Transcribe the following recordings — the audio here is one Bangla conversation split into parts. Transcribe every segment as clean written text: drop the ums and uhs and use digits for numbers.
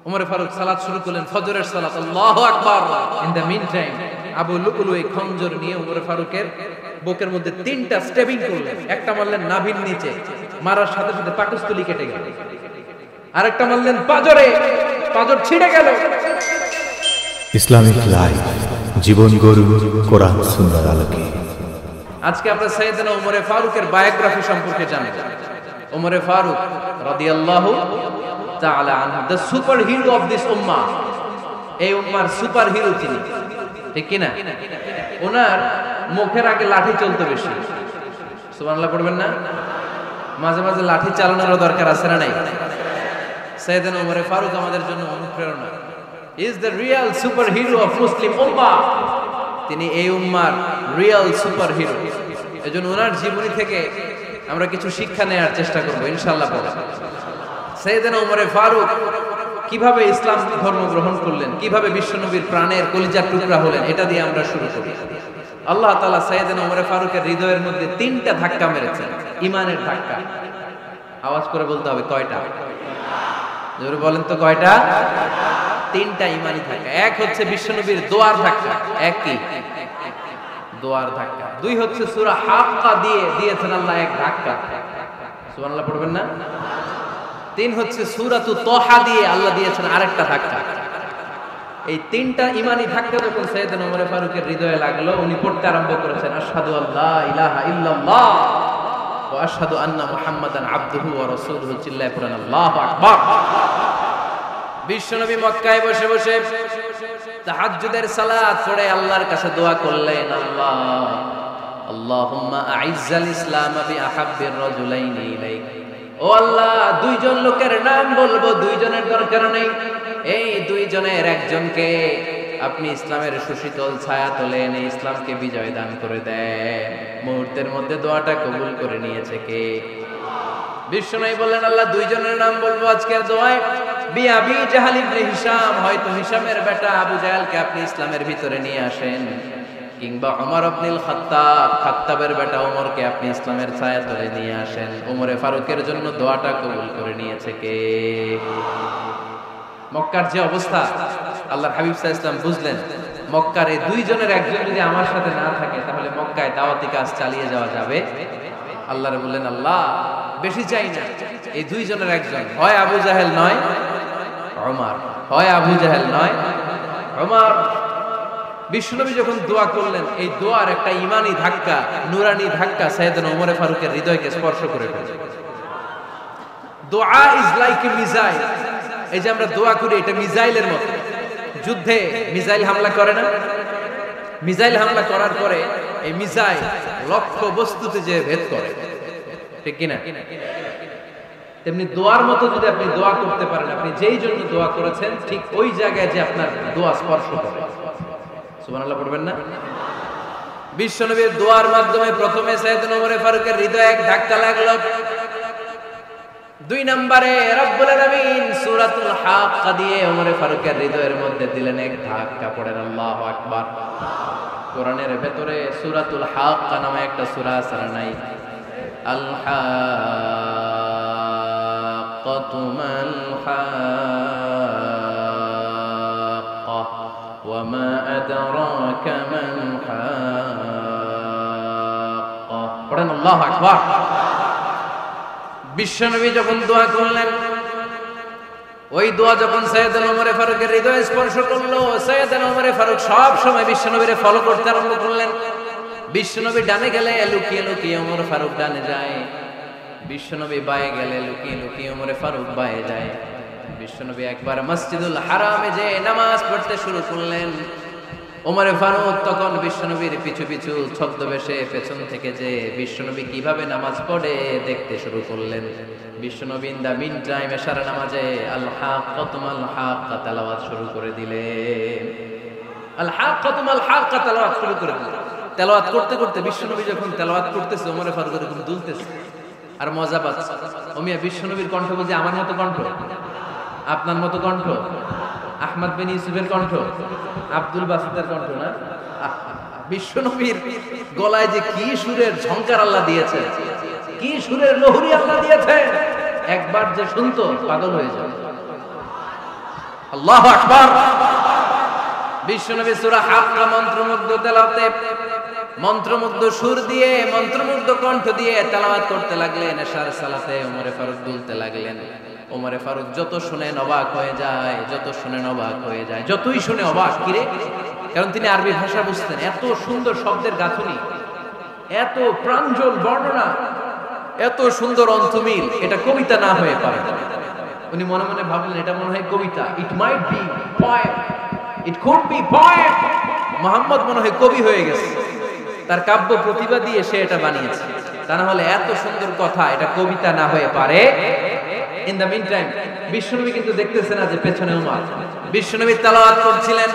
ওমর ফারুক সালাত শুরু করলেন, ফজরের সালাত, আল্লাহু আকবার। In the meantime Abu Lulu এই খঞ্জর নিয়ে ওমর ফারুকের বুকের মধ্যে 3টা স্টেবিং করলেন। একটা মারলেন নাভির নিচে, মারার সাথে সাথে পাকস্থলী কেটে গেল। আরেকটা মারলেন পাজরে, পাজর ছিঁড়ে গেল। ইসলামিক লাইফ, জীবন গরু কোরআন সুন্নাহর আলোকে। আজকে আমরা সাইয়েদনা ওমর ফারুকের বায়োগ্রাফি সম্পর্কে জানব। ওমর ফারুক রাদিয়াল্লাহু তাআলা আনহু, the super hero of this উম্মাহ। এই উম্মার সুপার হিরো তিনি, ঠিক কি না? ওনার মুখের আগে লাঠি চলতো বেশি। সুবহানাল্লাহ পড়বেন না? মাঝে মাঝে লাঠি চালানোরও দরকার আছে না নাই? সাইয়েদনা ওমর ফারুক আমাদের জন্য অনুপ্রেরণা। Is the real super hero of Muslim উম্মাহ। তিনি এই উম্মার রিয়েল সুপার হিরো। এজন্য ওনার জীবনী থেকে আমরা কিছু শিক্ষা নেওয়ার চেষ্টা করব ইনশাআল্লাহ। সাইয়েদনা ওমর ফারুক কিভাবে ইসলাম ধর্ম গ্রহণ করলেন, কিভাবে বিশ্বনবীর প্রাণের কলিজার টুকরা হলেন, এটা দিয়ে আমরা শুরু করি। আল্লাহ তাআলা সাইয়েদনা ওমর ফারুকের হৃদয়ের মধ্যে 3টা ধাক্কা মেরেছেন, ঈমানের ধাক্কা। আওয়াজ করে বলতে হবে কয়টা? জোরে বলেন তো কয়টা? 3টা ঈমানি ধাক্কা। এক হচ্ছে বিশ্বনবীর দোয়ার ধাক্কা, এক কি? দোয়ার ধাক্কা। 2 হচ্ছে সূরা হাক্কা দিয়ে দিয়েছেন আল্লাহ এক ধাক্কা, সুবহানাল্লাহ পড়বেন না? 3 হচ্ছে সূরাতু তাহা দিয়ে আল্লাহ দিয়েছেন আরেকটা ধাক্কা। এই 3টা ঈমানি ধাক্কা যখন সাইয়েদনা ওমর ফারুকের হৃদয়ে লাগলো, উনি পড়তে আরম্ভ করেছেন, আশহাদু আল্লা ইলাহা ইল্লাল্লাহ ওয়া আশহাদু আন্না মুহাম্মাদান আবদুহু ওয়া রাসূলুহু। চিল্লায়ে পড়েন আল্লাহু আকবার। বিশ্বনবী মক্কায় বসে বসে তাহাজ্জুদের সালাত পড়ে আল্লাহর কাছে দোয়া করলেন, আল্লাহ আল্লাহুম্মা আইজ্জাল ইসলাম বিআহাব্বির রাজুলাইনি ইলাইক। ও আল্লাহ, 2জন লোকের নাম বলবো, 2জনের দরকার নেই। এই 2জনের একজনকে আপনি ইসলামের সুশীতল ছায়া তলে এনে ইসলামকে বিজয় দান করে দেন। মুহূর্তের মধ্যে দোয়াটা কবুল করে নিয়েছে কে? বিশ্বনবী বললেন, আল্লাহ 2জনের নাম বলবো আজকের দোয়ায়। আবি জাহল ইবনে হিশাম, হয়তো হিশামের বেটা আবু জাহলকে আপনি ইসলামের ভিতরে নিয়ে আসেন, কিংবা ওমর ইবনুল খাত্তাব, খাত্তাবের বেটা ওমরকে আপনি ইসলামের ছায়াতলে নিয়ে আসেন। ওমর ফারুকের জন্য দোয়াটা কবুল করে নিয়েছে কে? মক্কার যে অবস্থা, আল্লাহর হাবিব সাল্লাল্লাহু আলাইহি ওয়াসাল্লাম বুঝলেন মক্কার এই 2জনের একজন যদি আমার সাথে না থাকে তাহলে মক্কায় দাওয়াতি কাজ চালিয়ে যাওয়া যাবে। আল্লাহর বললেন, আল্লাহ বেশি চাই না, এই 2জনের একজন, হয় আবু জাহেল নয় ওমর, হয় আবু জাহেল নয় ওমর। বিশ্বনবী যখন দোয়া করলেন, এই দোয়ার একটা ঈমানি ধাক্কা, নূরানি ধাক্কা সাইয়েদনা ওমর ফারুকের হৃদয়কে স্পর্শ করে ফেলেছে। দোয়া ইজ লাইক এ মিসাইল। এই যে আমরা দোয়া করি, এটা মিসাইলের মতো। যুদ্ধে মিসাইল হামলা করে না? মিসাইল হামলা করার পরে এই মিসাইল লক্ষ্য বস্তুতে যে ভেদ করে, ঠিক কিনা? তেমনি দোয়ার মতো যদি আপনি দোয়া করতে পারেন, আপনি যেই জন্য দোয়া করেছেন ঠিক ওই জায়গায় যে আপনার দোয়া স্পর্শ করে। সুবহানাল্লাহ পড়বেন না? বিশ্বনবীর দোয়ার মাধ্যমে প্রথমে সাইয়েদনা ওমর ফারুকের হৃদয়ে এক ধাক্কা লাগলো। 2 নম্বরে রব্বুল আলামিন সূরাতুল হাক্কা দিয়ে ওমর ফারুকের হৃদয়ের মধ্যে দিলেন এক ধাক্কা। পড়েন আল্লাহু আকবার। কোরআনের ভেতরে সূরাতুল হাক্কা নামে একটা সূরা আছে না নাই? আল হাক্কাতু মাল হাক্কা ওয়া মা আদরাকা মাল হাক্কা। পড়েন আল্লাহু আকবার। বিশ্বনবী যখন দোয়া করলেন, ওই দোয়া যখন সাইয়েদনা ওমর ফারুকের হৃদয়ে স্পর্শ করলো, সাইয়েদনা ওমর ফারুক সব সময় বিশ্বনবীরে ফলো করতে আরম্ভ করলেন। বিশ্বনবী ডানে গেলে লুকিয়ে লুকিয়ে ওমর ফারুক ডানে যায়, বিশ্বনবী বায়ে গেলে লুকিয়ে লুকিয়ে ওমর ফারুক বায়ে যায়। বিশ্বনবী একবার মসজিদুল হারামে যে নামাজ পড়তে শুরু করলেন, ওমর ফারুক তখন বিশ্বনবীর পিছু পিছু ছদ্মবেশে পেছন থেকে যে বিশ্বনবী কিভাবে নামাজ পড়ে দেখতে শুরু করলেন। বিশ্বনবী ইন দা মিন টাইম এশার নামাজে আল হাক্কাতু মাল হাক্কা তেলাওয়াত শুরু করে দিলেন। আল হাক্কাতু মাল হাক্কা তেলাওয়াত শুরু করে দিলেন। তেলাওয়াত করতে করতে বিশ্বনবী যখন তেলাওয়াত করতেছে, ওমর ফারুক এরকম দুলতেছে আর মজা পাচ্ছে। ওমিয়া বিশ্বনবীর কণ্ঠ বুঝি আমার মতো কণ্ঠ, আপনার মতো কণ্ঠ, আহমদ বিন ইউসুফের কণ্ঠ, আব্দুল বাসিতের কণ্ঠ না? বিশ্বনবীর গলায় যে কি সুরের ঝংকার আল্লাহ দিয়েছে, কি সুরের লহরী আল্লাহ দিয়েছে, একবার যে শুনতো পাগল হয়ে যাবে। আল্লাহু আকবার। বিশ্বনবী সূরা হাক্কা মন্ত্রমুগ্ধ তেলাওয়াতে, মন্ত্রমুগ্ধ সুর দিয়ে, মন্ত্রমুগ্ধ কণ্ঠ দিয়ে তেলাওয়াত করতে লাগলেন। এশার সালাতে ওমরে ফারুক দুলতে লাগলেন। ওমরে ফারুক যত শুনেন অবাক হয়ে যায়, যত শুনেন অবাক হয়ে যায়, যতই শুনে অবাক। কিরে, কারণ তিনি আরবি ভাষা বুঝতেন। এত সুন্দর শব্দের গাঁথনি, এত প্রাঞ্জল বর্ণনা, এত সুন্দর অন্তমিল, এটা কবিতা না হয়ে পারে। উনি মনে মনে ভাবলেন এটা মনে হয় কবিতা। It might be poem, it could be poem. Muhammad মনে হয় কবি হয়ে গেছে, তার কাব্য প্রতিভা দিয়ে সে এটা বানিয়েছে। তা না হলে এত সুন্দর কথা, এটা কবিতা না হয়ে পারে। ইন দ্য মিন টাইম বিশ্বনবী কিন্তু দেখতেছেন না যে পেছনে উমর। বিশ্বনবী তেলাওয়াত করছিলেন।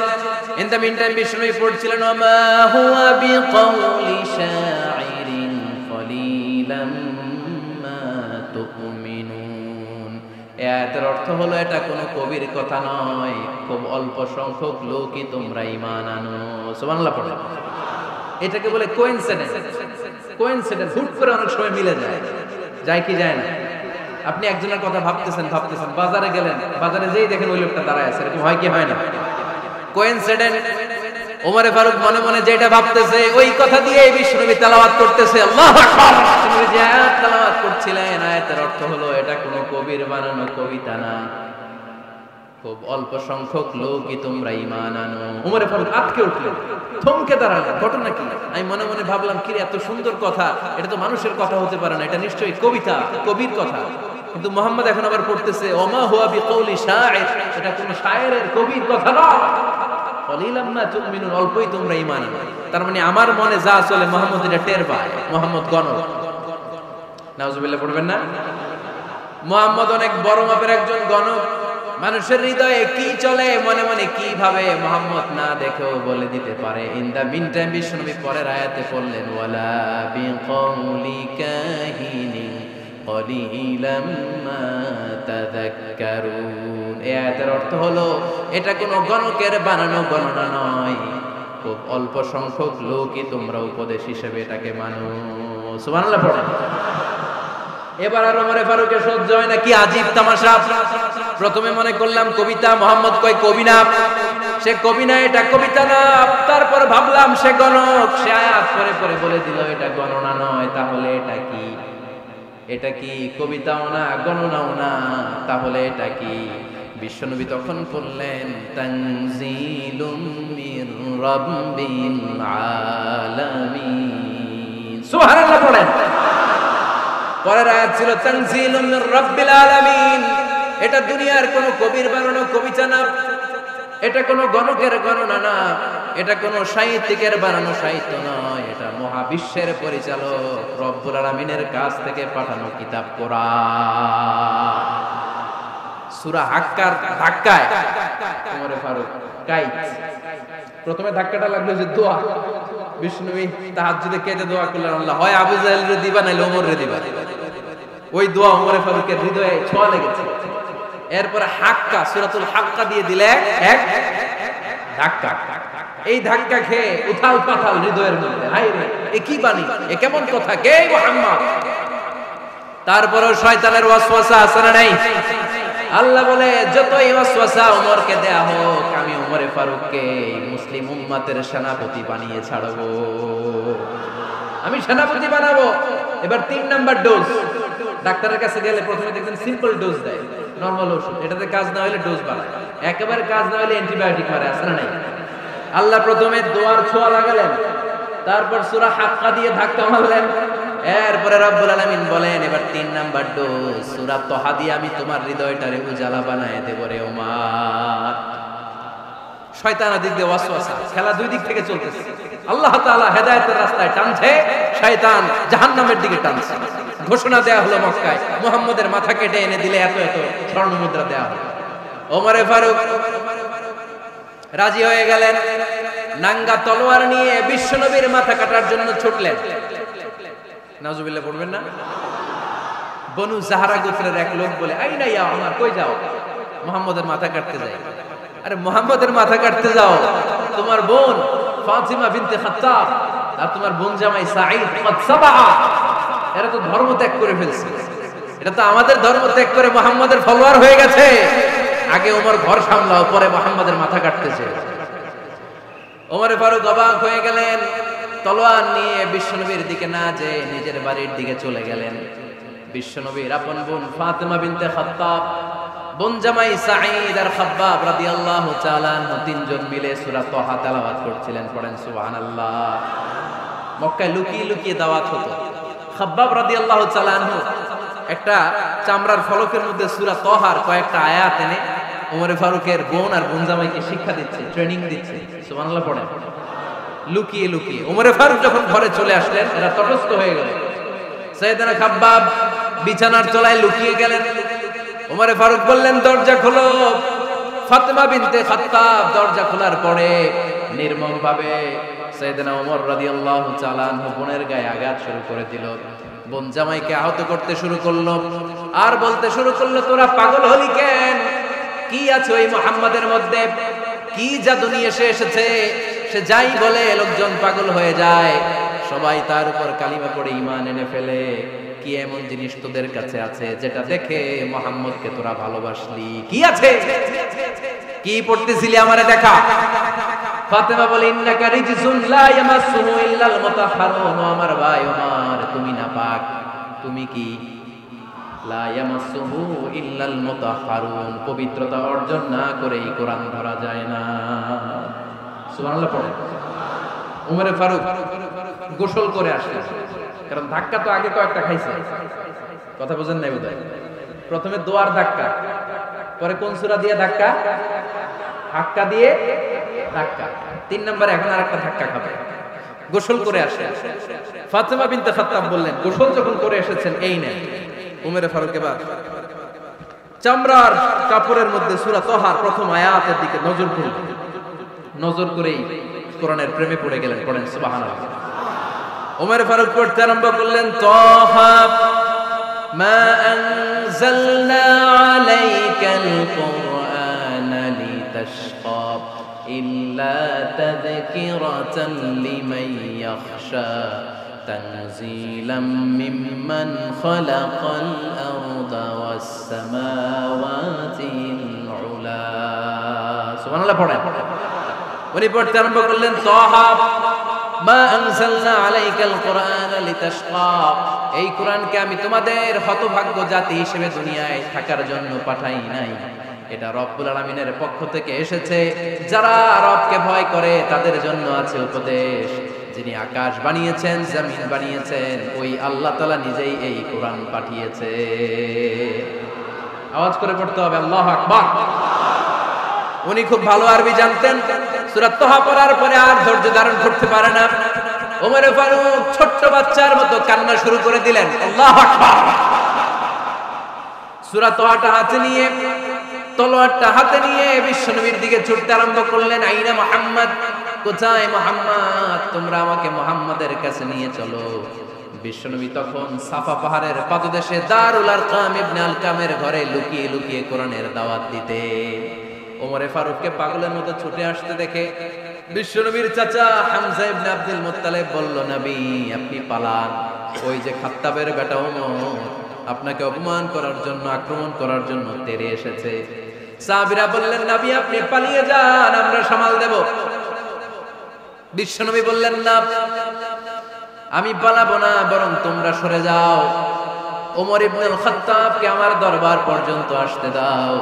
ইন দ্য মিন টাইম বিশ্বনবী পড়ছিলেন ওমা হুয়া বিকাউলি শাইরিন কলিলাম মা তুমিনুন। এই আয়াতের অর্থ হলো এটা কোনো কবির কথা নয়, খুব অল্প সংখ্যক লোকই তোমরা ঈমান আনো। সুবহানাল্লাহ পড়ো। এটাকে বলে কোইন্সিডেন্স। কোইন্সিডেন্স হুট করে অনেক সময় মিলে যায়, যায় কি যায় না। আপনি একজনের কথা ভাবতেছেন, বাজারে গেলেন, বাজারে যেই দেখেন ওই লোকটা দাঁড়ায় আছে, এরকম হয় কি হয় না? কোইন্সিডেন্স। ওমরে ফারুক মনে মনে যেটা ভাবতেছে ওই কথা দিয়ে বিশ্বনবী তেলাওয়াত করতেছে। আল্লাহু আকবার। বিশ্বনবী যে আয়াত তেলাওয়াত করছিলেন, আয়াতের অর্থ হলো এটা কোনো কবির বানানো কবিতা না, খুব অল্প সংখ্যক লোকই তোমরা ঈমান আনো। ওমরে ফারুক আটকে উঠলেন, থমকে দাঁড়ালেন। ঘটনা কি? আমি মনে মনে ভাবলাম, কি রে, এত সুন্দর কথা, এটা তো মানুষের কথা হতে পারে না, এটা নিশ্চয়ই কবিতা, কবির কথা। কিন্তু মুহাম্মদ এখন আবার পড়তেছে ওমা হুয়া বিকাউলি শাইর, এটা কোন শায়েরের, কবির কথা নয়। কলিলাম মা তুমিনুন, অল্পই তোমরা ঈমান আনো। তার মানে আমার মনে যা চলে মুহাম্মদ এটা টের পায়। মুহাম্মদ গণক। নাউজুবিল্লাহ পড়বেন না? মুহাম্মদ অনেক বড় মাপের একজন গণক। মানুষের হৃদয়ে কি চলে, মনে মনে কি ভাবে, মুহাম্মদ না দেখেও বলে দিতে পারে। ইন দা মিন টাইম বিশ্বনবী পরের আয়াতে পড়লেন ওয়ালা বিকাউলি কাহিনি কলিলাম মা তাযাক্কারুন। এই আয়াতের অর্থ হলো এটা কোনো গণকের বানানো গণনা নয়, খুব অল্প সংখ্যক লোকই তোমরা উপদেশ হিসেবে এটাকে মানো। সুবহানাল্লাহ পড়েন। এবার আর ওমরে ফারুকের সহ্য হয় না, কি আজীব তামাশা। প্রথমে মনে করলাম কবিতা, মুহাম্মদ কয় কবি না, সে কবি না, এটা কবিতা না। তারপর ভাবলাম সে গণক, সে আয়াত পরে পরে বলে দিল এটা গণনা নয়। তাহলে এটা কি? এটা কি কবিতাও না, গণনাও না, তাহলে এটা কি? বিশ্বনবী তখন বললেন তানজিলুম মির রাব্বিল আলামিন। সুবহানাল্লাহ পড়েন। পরের আয়াত ছিল তানজিলুম মির রাব্বিল আলামিন। এটা দুনিয়ার কোন কবির বানানো কবিতা না, এটা কোন গণকের গণনা না, এটা কোন সাহিত্যিকের বানানো সাহিত্য নয়, এটা মহাবিশ্বের পরিচালক রব্বুল আলামিনের কাছ থেকে পাঠানো কিতাব কোরআন। সূরা হাক্কার ধাক্কায় ওমরে ফারুক কাইত। প্রথমে ধাক্কাটা লাগলো যে দোয়া। বিষ্ণুবী তাহাজ্জুদে কেঁদে দোয়া করলেন, আল্লাহ হয় আবু জাহেলরে দিবা নাইলে ওমররে দিবা। ওই দোয়া ওমরে ফারুকের হৃদয়ে ছোঁয়া লেগেছে। এরপরে হাক্কা, সূরাতুল হাক্কা দিয়ে দিলে এক ধাক্কা। এই ধাক্কা খেয়ে উথাল পাথাল হৃদয়ের মধ্যে, হায় রে, এ কি বাণী, এ কেমন কথা, কে মুহাম্মদ? তারপরেও শয়তানের ওয়াসওয়াসা আছে না নাই? আল্লাহ বলে যতই ওয়াসওয়াসা ওমরকে দেয়া হোক, আমি ওমরে ফারুককে মুসলিম উম্মতের সেনাপতি বানিয়ে ছাড়বো, আমি সেনাপতি বানাবো। এবার 3 নাম্বার ডোজ। ডাক্তারের কাছে গেলে প্রথমে দেখবেন সিম্পল ডোজ দেয়, নরমাল ওষুধ, এটাতে কাজ না হলে ডোজ বাড়ায়, একেবারে কাজ না হলে অ্যান্টিবায়োটিক মারে, আছে না নাই? আল্লাহ প্রথমে দোয়ার ছোঁয়া লাগালেন, তারপর সূরা হাক্কা দিয়ে ধাক্কা মারলেন, এরপরে রব্বুল আলামিন বলেন এবার 3 নাম্বার ডোজ সূরা তাহা দিয়ে আমি তোমার হৃদয়টারে উজালা বানায় দেব রে ওমর। শয়তান দিক দিয়ে ওয়াসওয়াসা, খেলা দুই দিক থেকে চলতেছে। আল্লাহ তাআলা হেদায়েতের রাস্তায় টানছে, শয়তান জাহান্নামের দিকে টানছে। ঘোষণা দেয়া হলো মক্কায়, মুহাম্মদের মাথা কেটে এনে দিলে এত এত স্বর্ণ মুদ্রা দেয়া হবে। ওমরে ফারুক রাজি হয়ে গেলেন, নাঙ্গা তলোয়ার নিয়ে বিশ্বনবীর মাথা কাটার জন্য ছুটলেন। নাউজুবিল্লাহ পড়বেন না? বনু জাহরা গোত্রের এক লোক বলে, আইনা ইয়া ওমর, কই যাও? মুহাম্মদের মাথা কাটতে যাই। আরে মুহাম্মদের মাথা কাটতে যাও? তোমার বোন ফাতিমা বিনতে খাত্তাব আর তোমার বোন জামাই সাঈদ কদ সাবা, এরা তো ধর্ম ত্যাগ করে ফেলছে, এটা তো আমাদের ধর্ম ত্যাগ করে মুহাম্মদের ফলোয়ার হয়ে গেছে। আগে ওমর ঘর সামলাও, পরে মুহাম্মাদের মাথা কাটতেছে। ওমর ফারুক অবাক হয়ে গেলেন, তলোয়ার নিয়ে বিশ্বনবীর দিকে না যেয়ে নিজের বাড়ির দিকে চলে গেলেন। বিশ্বনবীর আপন বোন ফাতেমা বিনতে খাত্তাব, বোন জামাই সাঈদ আর খাব্বাব রাদিয়াল্লাহু তাআলা আনহু তিনজন মিলে সূরা তাহা তেলাওয়াত করছিলেন। পড়েন সুবহানাল্লাহ। মক্কায় লুকিয়ে লুকিয়ে দাওয়াত হতো। খাব্বাব রাদিয়াল্লাহু তাআলা আনহু একটা চামড়ার ফলকের মধ্যে সূরা তাহার কয়েকটা আয়াত এনে ওমর ফারুকের বোন আর বোন জামাইকে শিক্ষা দিচ্ছে, ট্রেনিং দিচ্ছে। সুবহানাল্লাহ পড়েন। লুকিয়ে লুকিয়ে ওমর ফারুক যখন ঘরে চলে আসলেন, এরা তটস্থ হয়ে গেল। সাইয়েদনা খাব্বাব বিছানার তলায় লুকিয়ে গেলেন। ওমর ফারুক বললেন, দরজা খোলো। ফাতেমা বিনতে খাত্তাব দরজা খোলার পরে নির্মম ভাবে সাইয়েদনা ওমর রাদিয়াল্লাহু তাআলা আনহু বোনের গায়ে আঘাত শুরু করে দিল। বোন জামাইকে আহত করতে শুরু করলো আর বলতে শুরু করলো, তোরা পাগল হলি কেন? কি আছে ওই মুহাম্মাদের মধ্যে? কি জাদু নিয়ে এসেছে? সে যাই বলে লোকজন পাগল হয়ে যায়, সবাই তার উপর কালিমা পড়ে ঈমান এনে ফেলে। কি এমন জিনিস তোদের কাছে আছে যেটা দেখে মুহাম্মদকে তোরা ভালোবাসলি? কি আছে? কি পড়তেছিলি আমারে দেখা। ফাতেমা বলে, ইন্নাকা রিজসুন লা ইয়ামাসসুহু ইল্লাল মুতাহহারুন। আমার ভাই ওমর, তুমি নাপাক। তুমি কি? লা ইয়ামাসসুহু ইল্লাল মুতাহহারুন, পবিত্রতা অর্জন না করে এই কোরআন ধরা যায় না। সুবহানাল্লাহ পড়েন। ওমর ফারুক গোসল করে আসলেন, কারণ ধাক্কা তো আগে কয়েকটা খাইছে। কথা বুঝেন নাই বোধহয়? প্রথমে দোয়ার ধাক্কা, পরে কোন সূরা দিয়ে ধাক্কা? হাক্কা দিয়ে ধাক্কা। 3 নম্বরে এখন আরেকটা ধাক্কা খাবে। গোসল করে আসলেন। ফাতেমা বিনতে খাত্তাব বললেন, গোসল যখন করে এসেছেন, এই নেন। ওমর ফারুক এবার চামড়ার কাপড়ের মধ্যে সূরা তাহার প্রথম আয়াতের দিকে নজর করলেন। নজর করেই কোরআনের প্রেমে পড়ে গেলেন। পড়েন সুবহানাল্লাহ। ওমর ফারুক পড়তে আরম্ভ করলেন, তাহা মা আনজালনা আলাইকাল কুরআনা লিতাশকা ইল্লা তাযকিরাতান লিমান ইয়াখশা তানজিলাম মিম্মান খালাকাল আরদা ওয়াস সামাওয়াতিল উলা। সুবহানাল্লাহ পড়েন। উনি পড়তে আরম্ভ করলেন, তাহা মা আনজালনা আলাইকাল কুরআনা লিতাশকা, এই কোরআনকে আমি তোমাদের হতভাগ্য জাতি হিসেবে দুনিয়ায় থাকার জন্য পাঠাই নাই। এটা রব্বুল আলামিনের পক্ষ থেকে এসেছে। যারা রবকে ভয় করে তাদের জন্য আছে উপদেশ। যিনি আকাশ বানিয়েছেন, জমিন বানিয়েছেন, ওই আল্লাহ তাআলা নিজেই এই কোরআন পাঠিয়েছে। আওয়াজ করে পড়তে হবে, আল্লাহু আকবার। উনি খুব ভালো আরবি জানতেন। সূরা তাহা পড়ার পরে আর ধৈর্য ধারণ করতে পারে না। ওমর ফারুক ছোট্ট বাচ্চার মতো কান্না শুরু করে দিলেন। আল্লাহু আকবার। সূরা তাহাটা হাতে নিয়ে, তলোয়ারটা হাতে নিয়ে বিশ্বনবীর দিকে ছুটতে আরম্ভ করলেন। আইনা মুহাম্মদ, কোথায় মুহাম্মদ? তোমরা আমাকে মুহাম্মাদের কাছে নিয়ে চলো। বিশ্বনবী তখন সাফা পাহাড়ের পাদদেশে দারুল আরকাম ইবনে আলকামের ঘরে লুকিয়ে লুকিয়ে কোরআনের দাওয়াত দিতে। ওমর ফারুককে পাগলের মতো ছুটে আসতে দেখে বিশ্বনবীর চাচা হামজা ইবনে আব্দুল মুত্তালিব বলল, নবী আপনি পালান। ওই যে খাত্তাবের বেটা ওমর আপনাকে অপমান করার জন্য, আক্রমণ করার জন্য তেড়ে এসেছে। সাহাবীরা বললেন, নবী আপনি পালিয়ে যান, আমরা সামাল দেব। বিশ্বনবী বললেন, না আমি পালাবো না, বরং তোমরা সরে যাও। ওমর ইবনে খাত্তাবকে আমার দরবার পর্যন্ত আসতে দাও।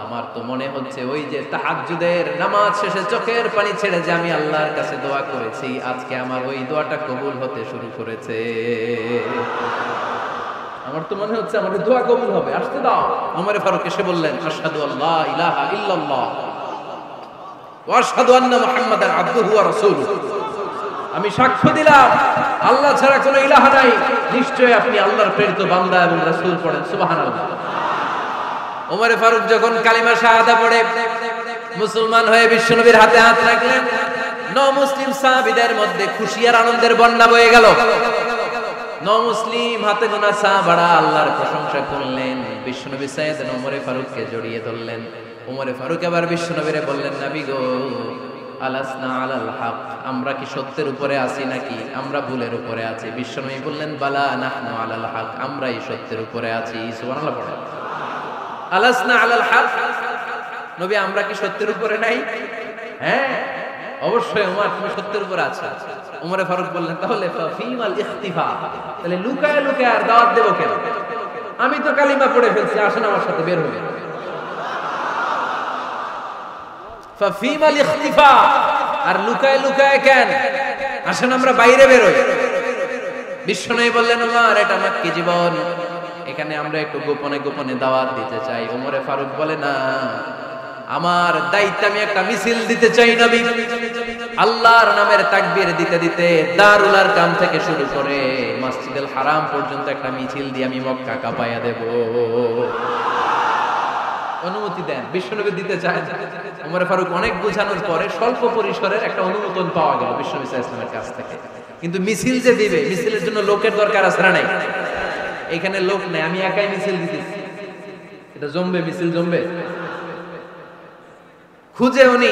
আমার তো মনে হচ্ছে ওই যে তাহাজ্জুদের নামাজ শেষে চোখের পানি ছেড়ে যে আমি আল্লাহর কাছে দোয়া করেছি, আজকে আমার ওই দোয়াটা কবুল হতে শুরু করেছে। আমার তো মনে হচ্ছে আমার দোয়া কবুল হবে, আসতে দাও। ওমর ফারুক এসে বললেন, আশহাদু আল্লা ইলাহা ইল্লাল্লাহ ওয়া আশহাদু আন্না মুহাম্মাদান আবদুহু ওয়া রাসূলুহু। আমি সাক্ষ্য দিলাম আল্লাহ ছাড়া কোনো ইলাহা নাই, নিশ্চয়ই আপনি আল্লাহর প্রেরিত বান্দা এবং রাসূল। পড়েন সুবহানাল্লাহ। ওমর ফারুক যখন কালিমা শাহাদা পড়ে মুসলমান হয়ে বিশ্বনবীর হাতে হাত রাখলেন, নও-মুসলিম সাহাবীদের মধ্যে খুশি আর আনন্দের বন্যা বয়ে গেল। নও-মুসলিম হাতে গোনা সাহাবারা আল্লাহর প্রশংসা করলেন। বিশ্বনবী সাইয়েদনা ওমর ফারুককে জড়িয়ে ধরলেন। ওমর ফারুক আবার বিশ্বনবীরে বললেন, নবী গো, আলাসনা আলাল হক, আমরা কি সত্যের উপরে আছি নাকি আমরা ভুলের উপরে আছি? বিশ্বনবী বললেন, বালা নাহনু আলাল হক, আমরাই সত্যের উপরে আছি। সুবহানাল্লাহ পড়েন। আলাসনা আলাল হক, নবী আমরা কি সত্যের উপরে নাই? হ্যাঁ অবশ্যই ওমর তুমি সত্যের উপরে আছো। ওমরে ফারুক বললেন তাহলে ফিমাল ইখতিফা, তাহলে লুকায় লুকায় আর দাওয়াত দেব কেন? আমি তো কালিমা পড়ে ফেলছি, আসেন আমার সাথে বের হবে। ফিমাল ইখতিফা, আর লুকায় লুকায় কেন? আসেন আমরা বাইরে বের হই। বিশ্বনবী বললেন ওমর এটা মক্কি জীবন, এখানে আমরা একটু গোপনে গোপনে দাওয়াত দিতে চাই। ওমরে ফারুক বলে না, আমার দায়িত্ব, আমি একটা মিছিল দিতে চাই নবী। আল্লাহর নামের তাকবীর দিতে দিতে দারুল আরকাম থেকে শুরু করে মসজিদুল হারাম পর্যন্ত একটা মিছিল দিয়ে আমি মক্কা কাঁপাইয়া দেব। অনুমতি দেন। বিশ্বনবী দিতে চায়। ওমর ফারুক অনেক বোঝানোর পরে স্বল্প পরিসরের একটা অনুমোদন পাওয়া গেল বিশ্বনবী সাল্লাল্লাহু আলাইহি ওয়াসাল্লামের কাছ থেকে। কিন্তু মিছিল যে দিবে, মিছিলের জন্য লোকের দরকার আছে না নাই? এখানে লোক নাই, আমি একাই মিছিল দিতেছি। এটা জমবে, মিছিল জমবে। খুঁজে উনি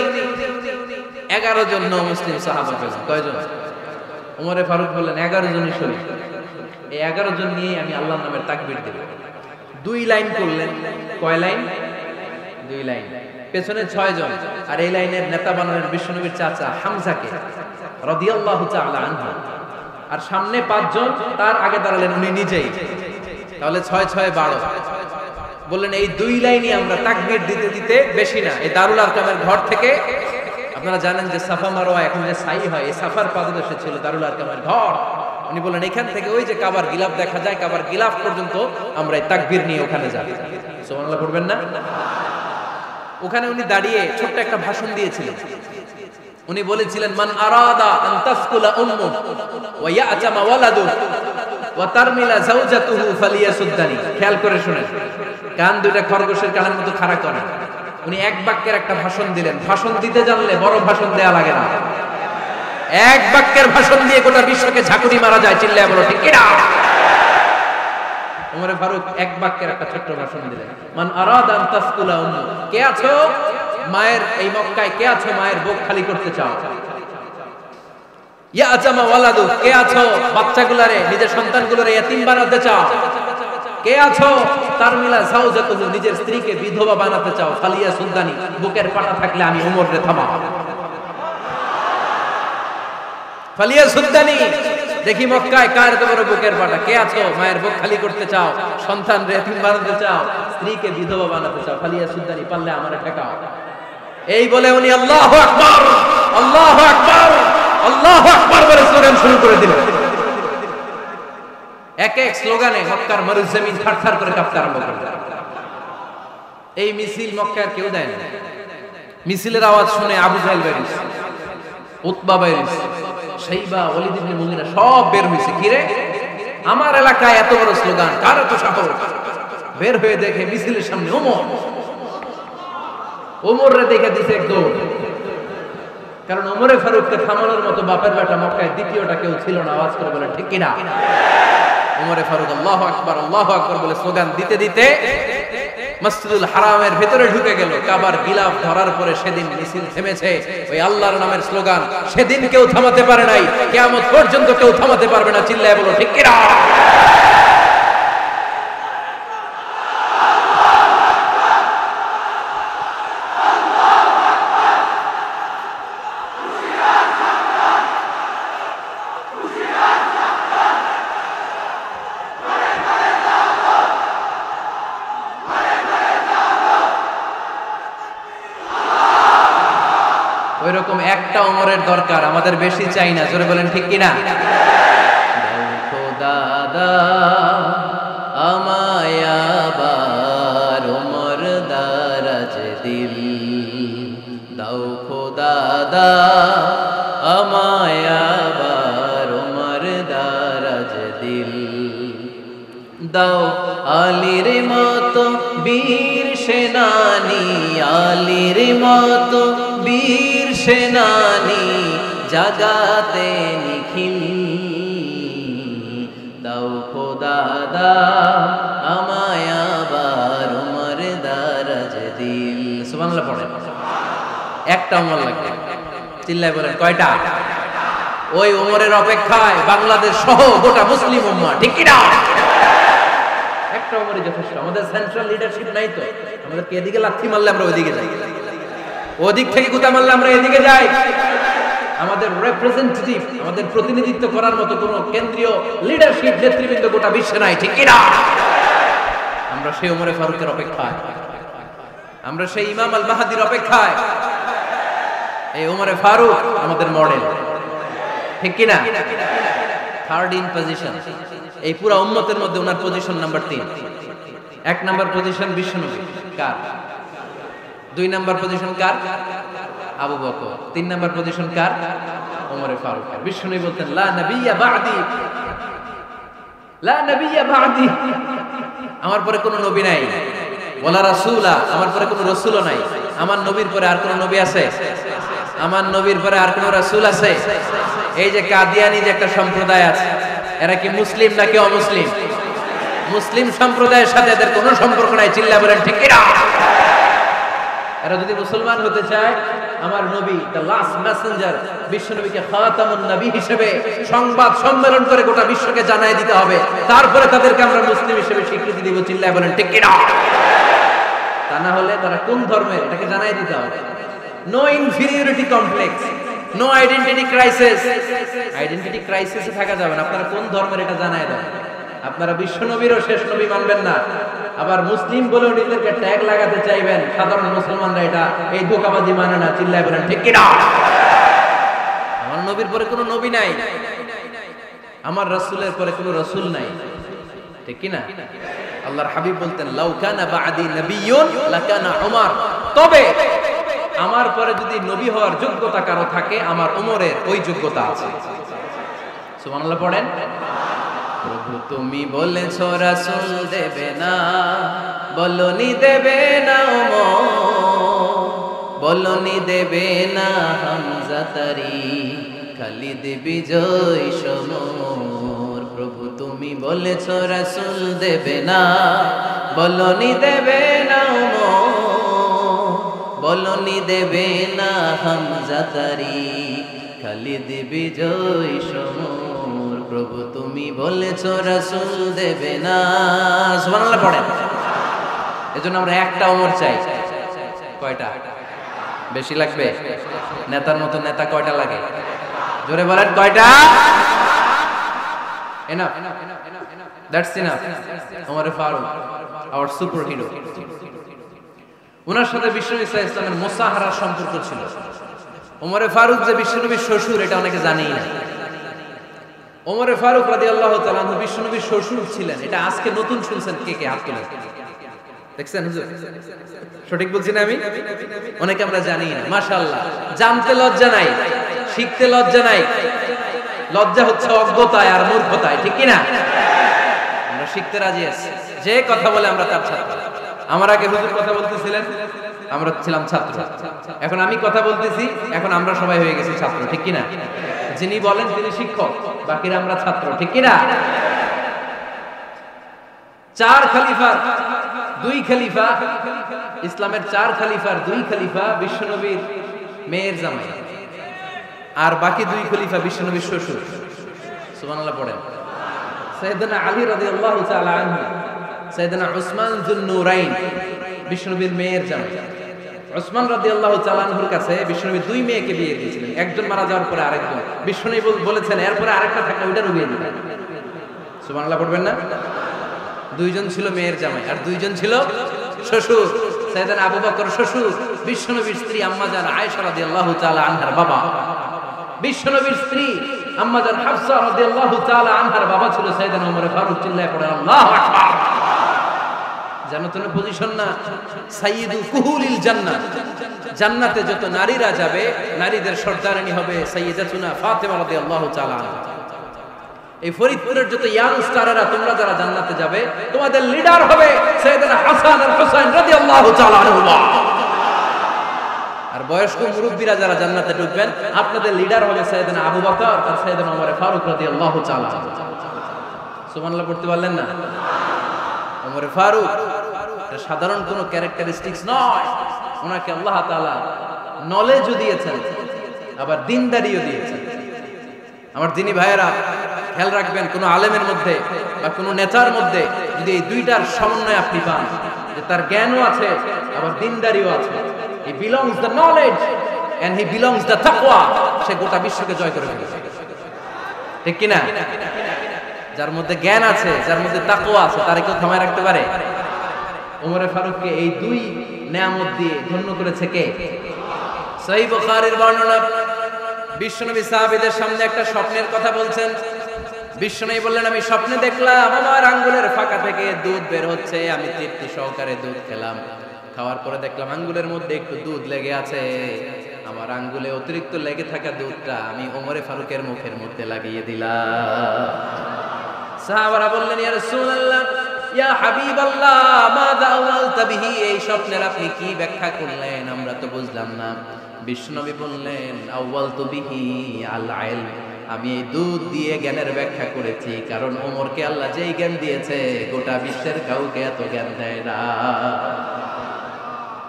11 জন মুসলিম সাহাবা পেলেন। কয়জন? ওমরে ফারুক বললেন 11 জনই শরীক। এই 11 জন নিয়ে আমি আল্লাহর নামের তাকবীর দেব। 2 লাইন করলেন। কয় লাইন? 2 লাইন। পেছনে 6 জন, আর এই লাইনের নেতা বানালেন বিশ্বনবীর চাচা হামজাকে রাদিয়াল্লাহু তাআলা আনহু। আর সামনে 5 জন, তার আগে দাঁড়ালেন উনি নিজেই। তাহলে 6 6 12। বললেন এই 2 লাইনই আমরা তাকবীর দিতে দিতে, বেশি না, এই দারুল আরকামের ঘর থেকে, আপনারা জানেন যে সাফা মারওয়া এখন যে সাই হয়, এই সাফার পাদদেশে ছিল দারুল আরকামের ঘর। উনি বললেন এখান থেকে ওই যে কাবার গিলাফ দেখা যায়, কাবার গিলাফ পর্যন্ত আমরা এই তাকবীর নিয়ে ওখানে যাব। সুবহানাল্লাহ পড়বেন না? ওখানে উনি দাঁড়িয়ে ছোট্ট একটা ভাষণ দিয়েছিলেন। উনি বলেছিলেন মান আরাদা আন তাসকুলা উম্মু ওয়া ইয়াতামা ওয়ালাদু ওয়া তারমিলা যাওজাতুহু ফালিয়াসুদ্দানি। খেয়াল করে শুনেন, কান দুইটা খরগোশের কানের মতো খাড়া করেন। উনি এক বাক্যের একটা ভাষণ দিলেন। ভাষণ দিতে জানলে বড় ভাষণ দেয়া লাগে না। এক বাক্যের ভাষণ দিয়ে গোটা বিশ্বকে ঝাঁকুনি মারা যায়। চিল্লায় বলো ঠিক কিনা? ওমরে ফারুক এক বাক্যের একটা ছোট্ট ভাষণ দিলেন। মান আরাদা আন তাসকুলা উম্মু, কে আছো মায়ের এই মক্কায়, কে আছো মায়ের বুক খালি করতে চাও? ইয়াতামা ওয়ালাদু, কে আছো বাচ্চাগুলারে, নিজের সন্তানগুলোরে ইতিম বানাতে চাও? কে আছো তারমিলা যাওজাতুহু, নিজের স্ত্রীকে বিধবা বানাতে চাও? ফালিয়াসুদ্দানি, বুকের পাটা থাকলে আমি ওমরে থামাও। ফালিয়াসুদ্দানি, দেখি মক্কায় কার এত বড় বুকের পাটা। কে আছো মায়ের বুক খালি করতে চাও, সন্তানরে ইতিম বানাতে চাও, স্ত্রীকে বিধবা বানাতে চাও? ফালিয়াসুদ্দানি, পারলে আমারে ঠেকাও। এই বলে উনি আল্লাহু আকবার, আল্লাহু আকবার, আল্লাহু আকবার বলে স্লোগান শুরু করে দিলেন। এক এক স্লোগানে মক্কার মরুজমিন থারথার করে কাঁপতে আরম্ভ করল। এই মিছিল মক্কার কেউ দেয় না। মিছিলের আওয়াজ শুনে আবু জাহেল বের হইছে, উতবা বের হইছে, শাইবা, ওয়ালিদ ইবনে মুগীরা সব বের হইছে। কি রে, আমার এলাকায় এত বড় স্লোগান, কার এত সাহস? বের হয়ে দেখে মিছিলের সামনে ওমর। ওমরে দেখে দিছে এক দৌড়। কারণ ওমরে ফারুককে থামানোর মতো বাপের বেটা মক্কায় দ্বিতীয়টা কেউ ছিল না। আওয়াজ করে বলে ঠিক কিনা? ওমরে ফারুক আল্লাহু আকবার, আল্লাহু আকবার বলে স্লোগান দিতে দিতে মসজিদুল হারামের ভিতরে ঢুকে গেল। কাবার গিলাফ ধরার পরে সেদিন মিছিল থেমেছে। ওই আল্লাহর নামের স্লোগান সেদিন কেউ থামাতে পারে নাই, কিয়ামত পর্যন্ত কেউ থামাতে পারবে না। চিল্লায় বলো ঠিক কিনা? ওইরকম একটা ওমরের দরকার, আমাদের বেশি চাই না। জোরে বলেন ঠিক কিনা? দাদা আমায় আবার ওমর দারাজ দিল দাও, খোদা আমায় আবার ওমর দারাজ দিল দাও। আলীর মতো বীর সেনানী, আলীর মতো বীর সেনানী জাগাতে নিখিল দাও, খোদা আমায় আবার ওমর দারাজ দিল। সুবহানাল্লাহ পড়েন। একটা ওমর লাগবে। চিল্লায় বলেন কয়টা? ওই ওমরের অপেক্ষায় বাংলাদেশ সহ গোটা মুসলিম উম্মাহ, ঠিক কি না? একটা ওমরই যথেষ্ট। আমাদের সেন্ট্রাল লিডারশিপ নাই তো, আমাদেরকে এদিকে লাথি মারলে আমরা ওইদিকে যাই। ওদিক থেকে গুতা মারলে আমরা এদিকে যাই। আমাদের রিপ্রেজেন্টেটিভ, আমাদের প্রতিনিধিত্ব করার মতো কোনো কেন্দ্রীয় লিডারশিপ নেতৃবৃন্দ গোটা বিশ্বে নাই, ঠিক কি না? আমরা সেই ওমরে ফারুকের অপেক্ষায়, আমরা সেই ইমাম আল মাহদির অপেক্ষায়। এই ওমরে ফারুক আমাদের মডেল, ঠিক কি না? থার্ড ইন পজিশন এই পুরো উম্মতের মধ্যে ওনার পজিশন নাম্বার 3। 1 নাম্বার পজিশন বিশ্বনবী কার? 2 নাম্বার পজিশন কার? আবু বকর। 3 নাম্বার পজিশন কার? ওমরে ফারুক। বিশ্বনবী বলতেন লা নবিয়্যা বা'দি, লা নবিয়্যা বা'দি, আমার পরে কোনো নবী নাই। ওয়ালা রাসূলা, আমার পরে কোনো রাসূলও নাই। আমার নবীর পরে আর কোনো নবী আছে? আমার নবীর পরে আর কোনো রাসূল আছে? এই যে কাদিয়ানি যে একটা সম্প্রদায় আছে, এরা কি মুসলিম নাকি অমুসলিম? মুসলিম সম্প্রদায়ের সাথে এদের কোনো সম্পর্ক নাই। চিল্লা বলেন ঠিক কি না? এরা যদি মুসলমান হতে চায়, আমার নবী দ্য লাস্ট মেসেঞ্জার বিশ্বনবীকে খাতামুন নবী হিসেবে সংবাদ সম্মেলন করে গোটা বিশ্বকে জানাই দিতে হবে, তারপরে তাদেরকে আমরা মুসলিম হিসেবে স্বীকৃতি দিব। চিল্লা বলেন ঠিক কি না? তা না হলে তারা কোন ধর্মের এটাকে জানাই দিতে হবে। No inferiority complex, no identity crisis. Identity ক্রাইসিসে থাকা যাবে না। আপনারা কোন ধর্মের এটা জানাই দেন। আপনারা বিশ্ব নবীরও শেষ নবী মানবেন না, আবার মুসলিম বলেও নিজেদেরকে ট্যাগ লাগাতে চাইবেন। সাধারণ মুসলমানরা এটা এই ধোঁকাবাজি মানে না। চিল্লায় বলেন ঠিক কি না? আমার নবীর পরে কোনো নবী নাই, আমার রাসূলের পরে কোনো রাসূল নাই, ঠিক কি না? আল্লাহর হাবিব বলতেন লাউ কানা বা'দি নাবিয়্যুন লাকানা উমর, তবে আমার পরে যদি নবী হওয়ার যোগ্যতা কারো থাকে, আমার ওমরের ওই যোগ্যতা আছে। সুবহানাল্লাহ পড়েন। প্রভু তুমি বলেছো রাসূল দেবে না, বলনি দেবে না ওমর, বলনি দেবে না হামজা তারি, খালিদ বিজয় সমর। প্রভু তুমি বলেছো রাসূল দেবে না, বলনি দেবে না ওমর, বলনি দেবে না হামজা তারি, খালিদ বিজয় সমর। প্রভু তুমি বলেছো রাসূল দেবে না। সুবহানাল্লাহ পড়েন। এজন্য আমরা একটা ওমর চাই। কয়টা? বেশি লাগবে? নেতার মতো নেতা কয়টা লাগে? জোরে বলেন কয়টা? Enough, that's enough. Omar Farooq our super hero. ওনার সাথে বিশ্বনবী সাল্লাল্লাহু আলাইহি ওয়াসাল্লামের মুসাহারার সম্পর্ক ছিল। ওমরে ফারুক যে বিশ্বনবীর শ্বশুর, এটা অনেকে জানেই না। ওমরে ফারুক রাদিয়াল্লাহু তাআলা আনহু বিশ্বনবীর শ্বশুর ছিলেন। এটা আজকে নতুন শুনছেন। কে কে হাত তোলেন? দেখছেন হুজুর? সঠিক বলছি না আমি? অনেকে আমরা জানি না। মাশাআল্লাহ, জানতে লজ্জা নাই, শিখতে লজ্জা নাই। লজ্জা হচ্ছে অজ্ঞতায় আর মূর্খতায়, ঠিক কি না? আমরা শিখতে রাজি আছি। যে কথা বলে আমরা তার ছাত্র। আমার আগে হুজুর কথা বলতেছিলেন, আমরা ছিলাম ছাত্র। এখন আমি কথা বলতেছি, এখন আমরা সবাই হয়ে গেছি ছাত্র, ঠিক কি না? যিনি বলেন তিনি শিক্ষক, বাকিরা আমরা ছাত্র, ঠিক কি না? 4 খলিফার 2 খলিফা, ইসলামের 4 খলিফার 2 খলিফা বিশ্বনবীর মেয়ের জামাই, আর বাকি 2 খলিফা বিশ্বনবীর শ্বশুর। সুবহানাল্লাহ পড়েন। সাইয়েদনা আলী রাদিয়াল্লাহু তাআলা আনহু, সাইয়েদনা উসমান যুন নূরাইন বিশ্বনবীর মেয়ের জামাই। উসমান রাদিয়াল্লাহু তাআলা আনহুর কাছে বিশ্বনবী 2 মেয়েকে বিয়ে দিয়েছিলেন। একজন মারা যাওয়ার পরে আরেকজন। বিশ্বনবী বলেছেন এরপরে আরেকটা থাকলে ওইটারও বিয়ে দিবেন। সুবহানাল্লাহ পড়বেন না? 2 জন ছিল মেয়ের জামাই আর 2 জন ছিল শ্বশুর। সাইয়েদনা আবু বকর শ্বশুর, বিশ্বনবীর স্ত্রী আম্মাজান আয়েশা রাদিয়াল্লাহু তাআলা আনহার বাবা। বিশ্বনবীর স্ত্রী আম্মাজান হাফসা রাদিয়াল্লাহু তাআলা আনহার বাবা ছিল সাইয়েদনা ওমর ফারুক। চিল্লায়ে পড়েন আল্লাহু আকবার। জানো তো পজিশন না? সাইয়্যিদু কুহুলিল জান্নাহ, জান্নাতে যত নারীরা যাবে, নারীদের সর্দারিনী হবে সাইয়্যিদাতুনা ফাতেমা রাদিয়াল্লাহু তাআলা আনহা। এই ফরিদপুরের যত ইয়াং স্টারেরা, তোমরা যারা জান্নাতে যাবে, তোমাদের লিডার হবে সাইয়েদনা হাসান আর হুসাইন রাদিয়াল্লাহু তাআলা আনহুমা। আর বয়স্ক মুরব্বীরা যারা জান্নাতে ঢুকবেন, আপনাদের লিডার হবে সাইয়েদনা আবু বকর আর সাইয়েদনা ওমর ফারুক রাদিয়াল্লাহু তাআলা। সুবহানাল্লাহ পড়তে পারলেন না? ওমর ফারুক এটা সাধারণ কোনো ক্যারেক্টারিস্টিক্স নয়। ওনাকে আল্লাহ তাআলা নলেজও দিয়েছেন, আবার দিনদারিও দিয়েছেন। আমার দিনী ভাইয়েরা খেয়াল রাখবেন, কোন আলেমের মধ্যে বা কোন নেতার মধ্যে যদি এই দুইটার সমন্বয় আপনি পান, যে তার জ্ঞানও আছে আবার দিনদারিও আছে, he belongs the knowledge and he belongs the তাকওয়া। সে গোটা বিশ্বকে জয় করে ফেলেছে, ঠিক কি না? যার মধ্যে জ্ঞান আছে, যার মধ্যে তাকওয়া আছে, তারে কেউ থামায় রাখতে পারে? ওমরে ফারুককে এই দুই নেয়ামত দিয়ে ধন্য করেছে কে? সহিহ বুখারীর বর্ণনা, বিশ্বনবী সাহাবীদের সামনে একটা স্বপ্নের কথা বলছেন। বিশ্বনবী বললেন, আমি স্বপ্নে দেখলাম আমার আঙ্গুলের ফাঁকা থেকে দুধ বের হচ্ছে, আমি তৃপ্তি সহকারে দুধ খেলাম। খাওয়ার পরে দেখলাম আঙ্গুলের মধ্যে একটু দুধ লেগে আছে। আমার আঙ্গুলে অতিরিক্ত লেগে থাকা দুধটা আমি ওমরে ফারুকের মুখের মধ্যে লাগিয়ে দিলাম। সাহাবারা বললেন, ইয়া রাসূলুল্লাহ, ইয়া হাবিবাল্লাহ, মাযা আওয়ালতা বিহি, এই স্বপ্নের আপনি কি ব্যাখ্যা করলেন, আমরা তো বুঝলাম না। বিশ্বনবী বললেন, আওয়ালতু বিহি আল ইলম, আমি এই দুধ দিয়ে জ্ঞানের ব্যাখ্যা করেছি, কারণ ওমরকে আল্লাহ যেই জ্ঞান দিয়েছে গোটা বিশ্বের কাউকে এত জ্ঞান দেয় না।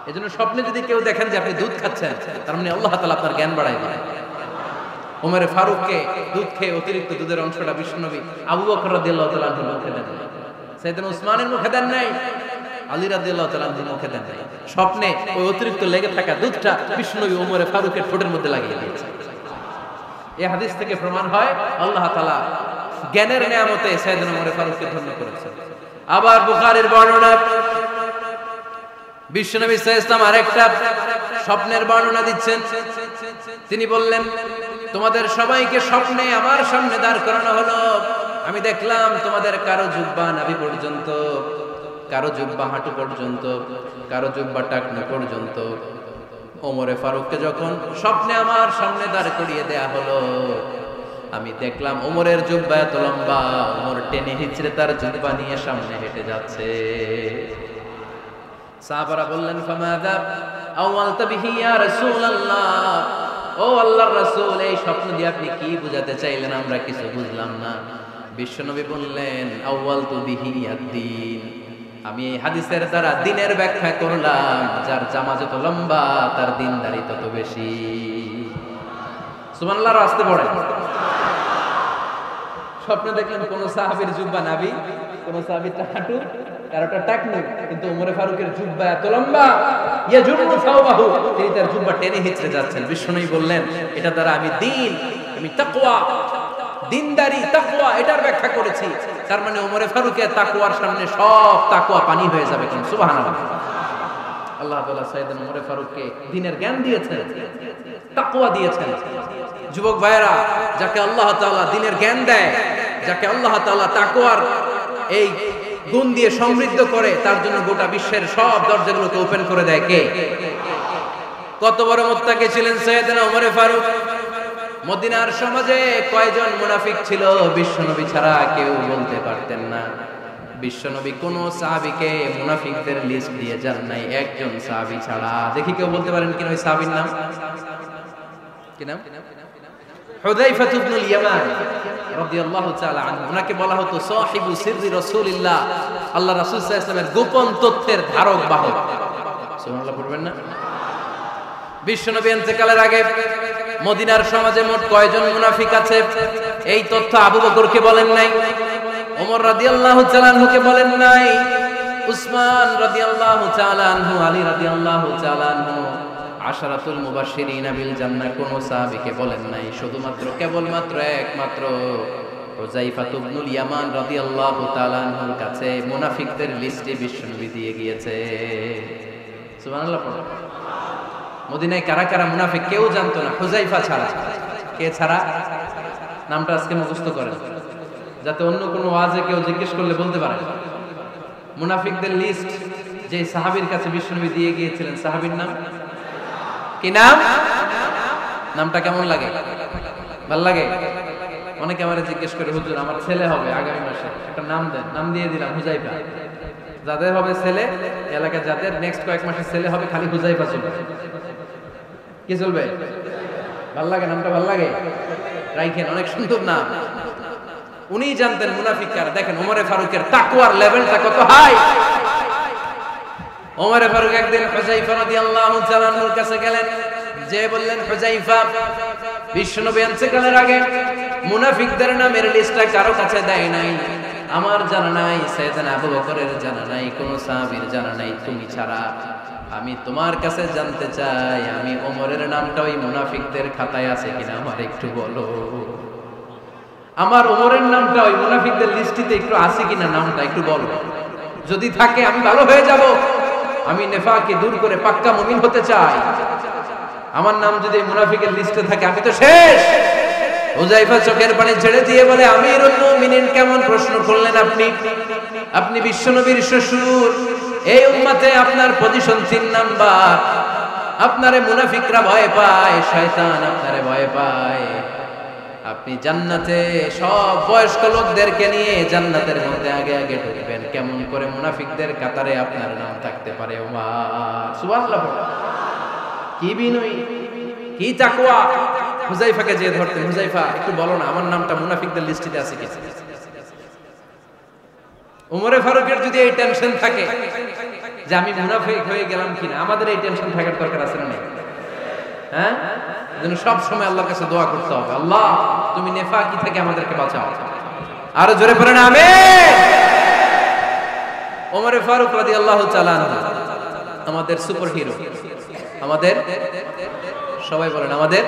এজন্য স্বপ্নে যদি কেউ দেখেন যে আপনি দুধ খাচ্ছেন, তার মানে আল্লাহ তাআলা আপনার জ্ঞান বাড়ায় দিবেন। ওমরে ফারুককে দুধ খেয়ে অতিরিক্ত দুধের অংশটা বিশ্বনবী আবু বকর রাদিয়াল্লাহু তাআলা আনহুর মুখে দেন, সাইয়েদনা উসমানের মুখে দেন নাই, আলী রাদিয়াল্লাহু তাআলা আনহুর মুখে দেন নাই। স্বপ্নে ওই অতিরিক্ত লেগে থাকা দুধটা বিশ্বনবী ওমরে ফারুকের ঠোঁটের মধ্যে লাগিয়ে দিয়েছে। এই হাদিস থেকে প্রমাণ হয় আল্লাহ তাআলা জ্ঞানের নিয়ামতে সাইয়েদনা ওমরে ফারুককে ধন্য করেছেন। আবার বুখারীর বর্ণনা, বিশ্বনবী সাল্লাল্লাহু আলাইহি ওয়াসাল্লাম আরেকটা স্বপ্নের বর্ণনা দিচ্ছেন। তিনি বললেন, তোমাদের সবাইকে স্বপ্নে আমার সামনে দাঁড় করানো হলো। আমি দেখলাম তোমাদের কারো জুব্বা নাভি পর্যন্ত, কারো জুব্বা হাঁটু পর্যন্ত, কারো জুব্বা টাকনু পর্যন্ত। ওমরে ফারুককে যখন স্বপ্নে আমার সামনে দাঁড় করিয়ে দেয়া হলো, আমি দেখলাম ওমরের জুব্বা এত লম্বা, ওমর টেনে হিচড়ে তার জুব্বা নিয়ে সামনে হেঁটে যাচ্ছে। সাহাবারা বললেন, ফামাযা আওয়ালতা বিহি ইয়া রাসূলুল্লাহ, ও আল্লাহর রাসূল, এই স্বপ্ন দিয়ে আপনি কি বুঝাতে চাইলেন, আমরা কিছু বুঝলাম না। বিশ্বনবী বললেন, আওয়ালতু বিহি আদ-দীন, আমি এই হাদিসের দ্বারা দ্বীনের ব্যাখ্যা করলাম, যার জামা যত লম্বা তার দ্বীনদারি তত বেশি। সুবহানাল্লাহ, আসতে পড়ে। স্বপ্নে দেখলেন কোন সাহাবীর জুব্বা নাভি, কোন সাহাবীর হাঁটু, কারোটা টাকনু, কিন্তু ওমরে ফারুকের জুব্বা এত লম্বা, ইয়াজুরু সাওবাহু, তিনি তার জুব্বা টেনে হিচড়ে যাচ্ছেন। বিশ্বনবী বললেন, এটা দ্বারা আমি দ্বীন, আমি তাকওয়া, দ্বীনদারি, তাকওয়া, এটার ব্যাখ্যা করেছি। তার মানে ওমরে ফারুকের তাকওয়ার সামনে সব তাকওয়া পানি হয়ে যাবে। কোন সুবহানাল্লাহ। আল্লাহ তাআলা সাইয়েদনা ওমরে ফারুককে দ্বীনের জ্ঞান দিয়েছেন, তাকওয়া দিয়েছেন। যুবক ভাইরা, যাকে আল্লাহ তাআলা দ্বীনের জ্ঞান দেয়, যাকে আল্লাহ তাআলা তাকওয়ার এই গুণ দিয়ে সমৃদ্ধ করে, তার জন্য গোটা বিশ্বের সব দরজাগুলোকে ওপেন করে দেয় কে? কত বড় মুত্তাকি ছিলেন সাইয়েদনা ওমরে ফারুক। মদিনার সমাজে কয়জন মুনাফিক ছিল বিশ্বনবী ছাড়া কেউ বলতে পারতেন না। বিশ্বনবী কোন সাহাবীকে মুনাফিকদের লিস্ট দিয়ে যান নাই, একজন সাহাবী ছাড়া। দেখি কেউ বলতে পারেন কিনা ওই সাহাবীর নাম? কি নাম? হুযায়ফা ইবনুল ইয়ামান রাদিয়াল্লাহু তাআলা আনহু। ওনাকে বলা হতো সাহিবু সিররি রাসূলিল্লাহ, আল্লাহ রাসূল সাল্লাল্লাহু আলাইহি ওয়াসাল্লামের গোপন তথ্যের ধারক বাহক। সুবহানাল্লাহ পড়বেন না? বিশ্বনবী ইন্তেকালের আগে মদিনার সমাজে মোট কয়জন মুনাফিক আছে, এই তথ্য আবু বকরকে বলেন নাই, ওমর রাদিয়াল্লাহু তাআলা আনহুকে বলেন নাই, উসমান রাদিয়াল্লাহু তাআলা আনহু, আলী রাদিয়াল্লাহু তাআলা আনহু, আশারাতুল মুবাশশিরিনা বিল জান্নাহ কোন সাহাবীকে বলেন নাই। শুধুমাত্র কেবলমাত্র একমাত্র হুযায়ফা ইবনুল ইয়ামান রাদিয়াল্লাহু তাআলা আনহুর কাছে মুনাফিকদের লিস্টে বিশ্বনবী দিয়ে গিয়েছে। সুবহানাল্লাহ। মদিনায় কারা কারা মুনাফিক কেউ জানতো না, হুযায়ফা ছাড়া। কে ছাড়া? নামটা আজকে মুখস্থ করেন, যাতে অন্য কোনো ওয়াজে কেউ জিজ্ঞেস করলে বলতে পারে। মুনাফিকদের লিস্ট যে সাহাবীর কাছে বিশ্বনবী দিয়ে গিয়েছিলেন, সাহাবীর নাম কি? নাম? নামটা কেমন লাগে? ভাল লাগে? অনেকে আমারে জিজ্ঞেস করে, হুজুর আমার ছেলে হবে আগামী মাসে, একটা নাম দেন। নাম দিয়ে দিলাম হুযায়ফা। যাদের হবে ছেলে, এলাকায় যাদের নেক্সট কয়েক মাসে ছেলে হবে, খালি হুযায়ফা চলবে। কি চলবে? ভাল লাগে? নামটা ভাল লাগে? রাইখেন, অনেক সুন্দর নাম। উনি জানতেন মুনাফিক কারা। দেখেন ওমরে ফারুকের তাকওয়ার লেভেলটা কত হাই। ওমরে ফারুক একদিন হুযায়ফা রাদিয়াল্লাহু তাআলা আনহুর কাছে গেলেন, যে বললেন, হুযায়ফা, বিশ্বনবী ইন্তেকালের আগে মুনাফিকদের নামের লিস্টটা কারো কাছে দেয় নাই, আমার জানা নাই, সাইয়েদনা আবু বকরের জানা নাই, কোন সাহাবীর জানা নাই, তুমি ছাড়া। আমি তোমার কাছে জানতে চাই, আমি ওমরের নামটা ওই মুনাফিকদের খাতায় আছে কিনা আমার একটু বলো। আমার ওমরের নামটা ওই মুনাফিকদের লিস্টিতে একটু আছে কিনা নামটা একটু বলো। যদি থাকে আমি ভালো হয়ে যাব, আমি নেফাককে দূর করে পাক্কা মুমিন হতে চাই। আমার নাম যদি মুনাফিকের লিস্টে থাকে আমি তো শেষ। হুযায়ফা চোখের পানি ছেড়ে দিয়ে বলে, আমিরুল মুমিনিন কেমন প্রশ্ন করলেন আপনি? আপনি বিশ্বনবীর শ্বশুর, এই উম্মতে আপনার পজিশন 3 নাম্বার। আপনারে মুনাফিকরা ভয় পায়, শয়তান আপনারে ভয় পায়। আপনি জান্নাতে সব বয়স্ক লোকদেরকে নিয়ে জান্নাতের মধ্যে আগে আগে ঢুকবেন, কেমন করে মুনাফিকদের কাতারে আপনার নাম থাকতে পারে ওমর? সুবহানাল্লাহ। কি বিনয়ী, কি তাকওয়া। হুযায়ফাকে যে ধরতেন, হুযায়ফা একটু বলো না আমার নামটা মুনাফিকদের লিস্টে আছে কি? ওমরে ফারুকের যদি এই টেনশন থাকে যে আমি মুনাফিক হয়ে গেলাম কিনা, আমাদের এই টেনশন থাকার দরকার আছে না? হ্যাঁ, যেন সব সময় আল্লাহর কাছে দোয়া করতে হবে, আল্লাহ তুমি নেফাকি থেকে আমাদেরকে বাঁচাও। আরো জোরে পড়েন আমিন। ওমরে ফারুক রাদিয়াল্লাহু তাআলা আমাদের সুপার হিরো, আমাদের সবাই বলেন আমাদের।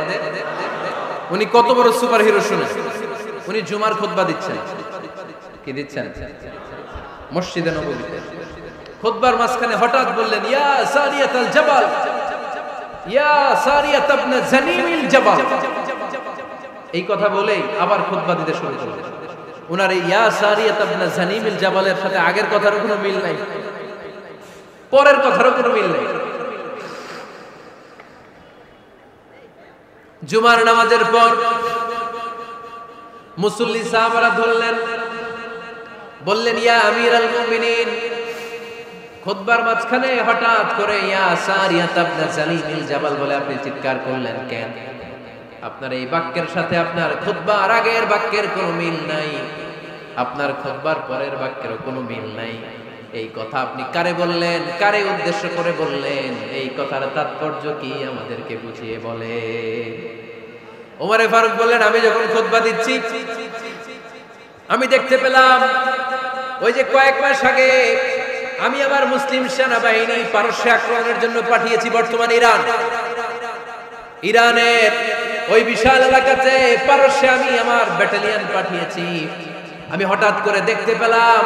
উনি কত বড় সুপার হিরো শুনে, উনি জুমার খুতবা দিচ্ছেন। কি দিচ্ছেন? মসজিদে নববীতে খুতবার মাঝখানে হঠাৎ বললেন, ইয়া সারিয়াতাল জাবাল, ইয়া সারিয়াত ইবনে জানিমিল জাবাল। এই কথা বলেই আবার খুতবা দিতে শুরু করলেন। উনার এই ইয়া সারিয়াত ইবনে জানিমিল জাবালের সাথে আগের কথারও কোনো মিল নাই, পরের কথারও কোনো মিল নাই। জুমার নামাজের পর মুসল্লি সাহাবারা ধরলেন, বললেন, ইয়া আমিরাল মুমিনিন। খুতবার মাঝখানে হঠাৎ করে ইয়া সারিয়াত ইবনে জানিমিল জাবাল বলে আপনি চিৎকার করলেন কেন? আপনার এই বাক্যের সাথে আপনার খুতবার আগের বাক্যের কোনো মিল নাই, আপনার খুতবার পরের বাক্যেরও কোনো মিল নাই। এই কথা আপনি কারে বললেন, কারে উদ্দেশ্য করে বললেন? এই কথার তাৎপর্য কি আমাদেরকে বুঝিয়ে বলে। ওমরে ফারুক বললেন, আমি যখন খুতবা দিচ্ছি আমি দেখতে পেলাম ওই যে কয়েক মাস আগে আমি আমার মুসলিম সেনাবাহিনী পারস্যে আক্রমণের জন্য পাঠিয়েছি বর্তমান ইরান। ইরানের ওই বিশাল এলাকাতে পারস্যে আমি আমার ব্যাটালিয়ন পাঠিয়েছি। আমি হঠাৎ করে দেখতে পেলাম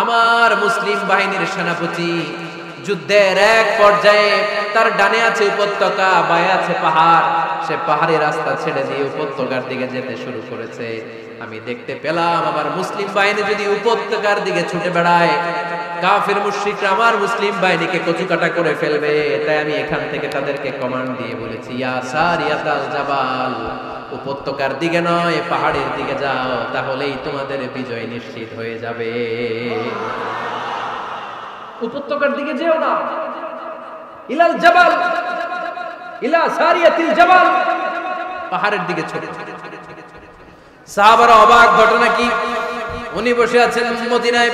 আমার মুসলিম বাহিনীর সেনাপতি যুদ্ধের এক পর্যায়ে তার ডানে আছে উপত্যকা, বায়ে আছে পাহাড়। সে পাহাড়ি রাস্তা ছেড়ে দিয়ে উপত্যকার দিকে যেতে শুরু করেছে। আমি দেখতে পেলাম আমার মুসলিম বাহিনী যদি উপত্যকার দিকে ছুটে বেড়ায়, কাফির মুশরিকরা আমার মুসলিম বাহিনীকে কচুকাটা করে ফেলবে। তাই আমি এখান থেকে তাদেরকে কমান্ড দিয়ে বলেছি, ইয়া সারিয়াতাল জাবাল, উপত্যকার দিকে নয় পাহাড়ের দিকে যাও, তাহলেই তোমাদের বিজয় নিশ্চিত হয়ে যাবে। উপত্যকার দিকে যেও না, ইলাল জাবাল, ইলা সারিয়াতিল জাবাল, পাহাড়ের দিকে ছোট। সাহাবারা অবাক, ঘটনা কি? উনি বসে আছেন মদিনায়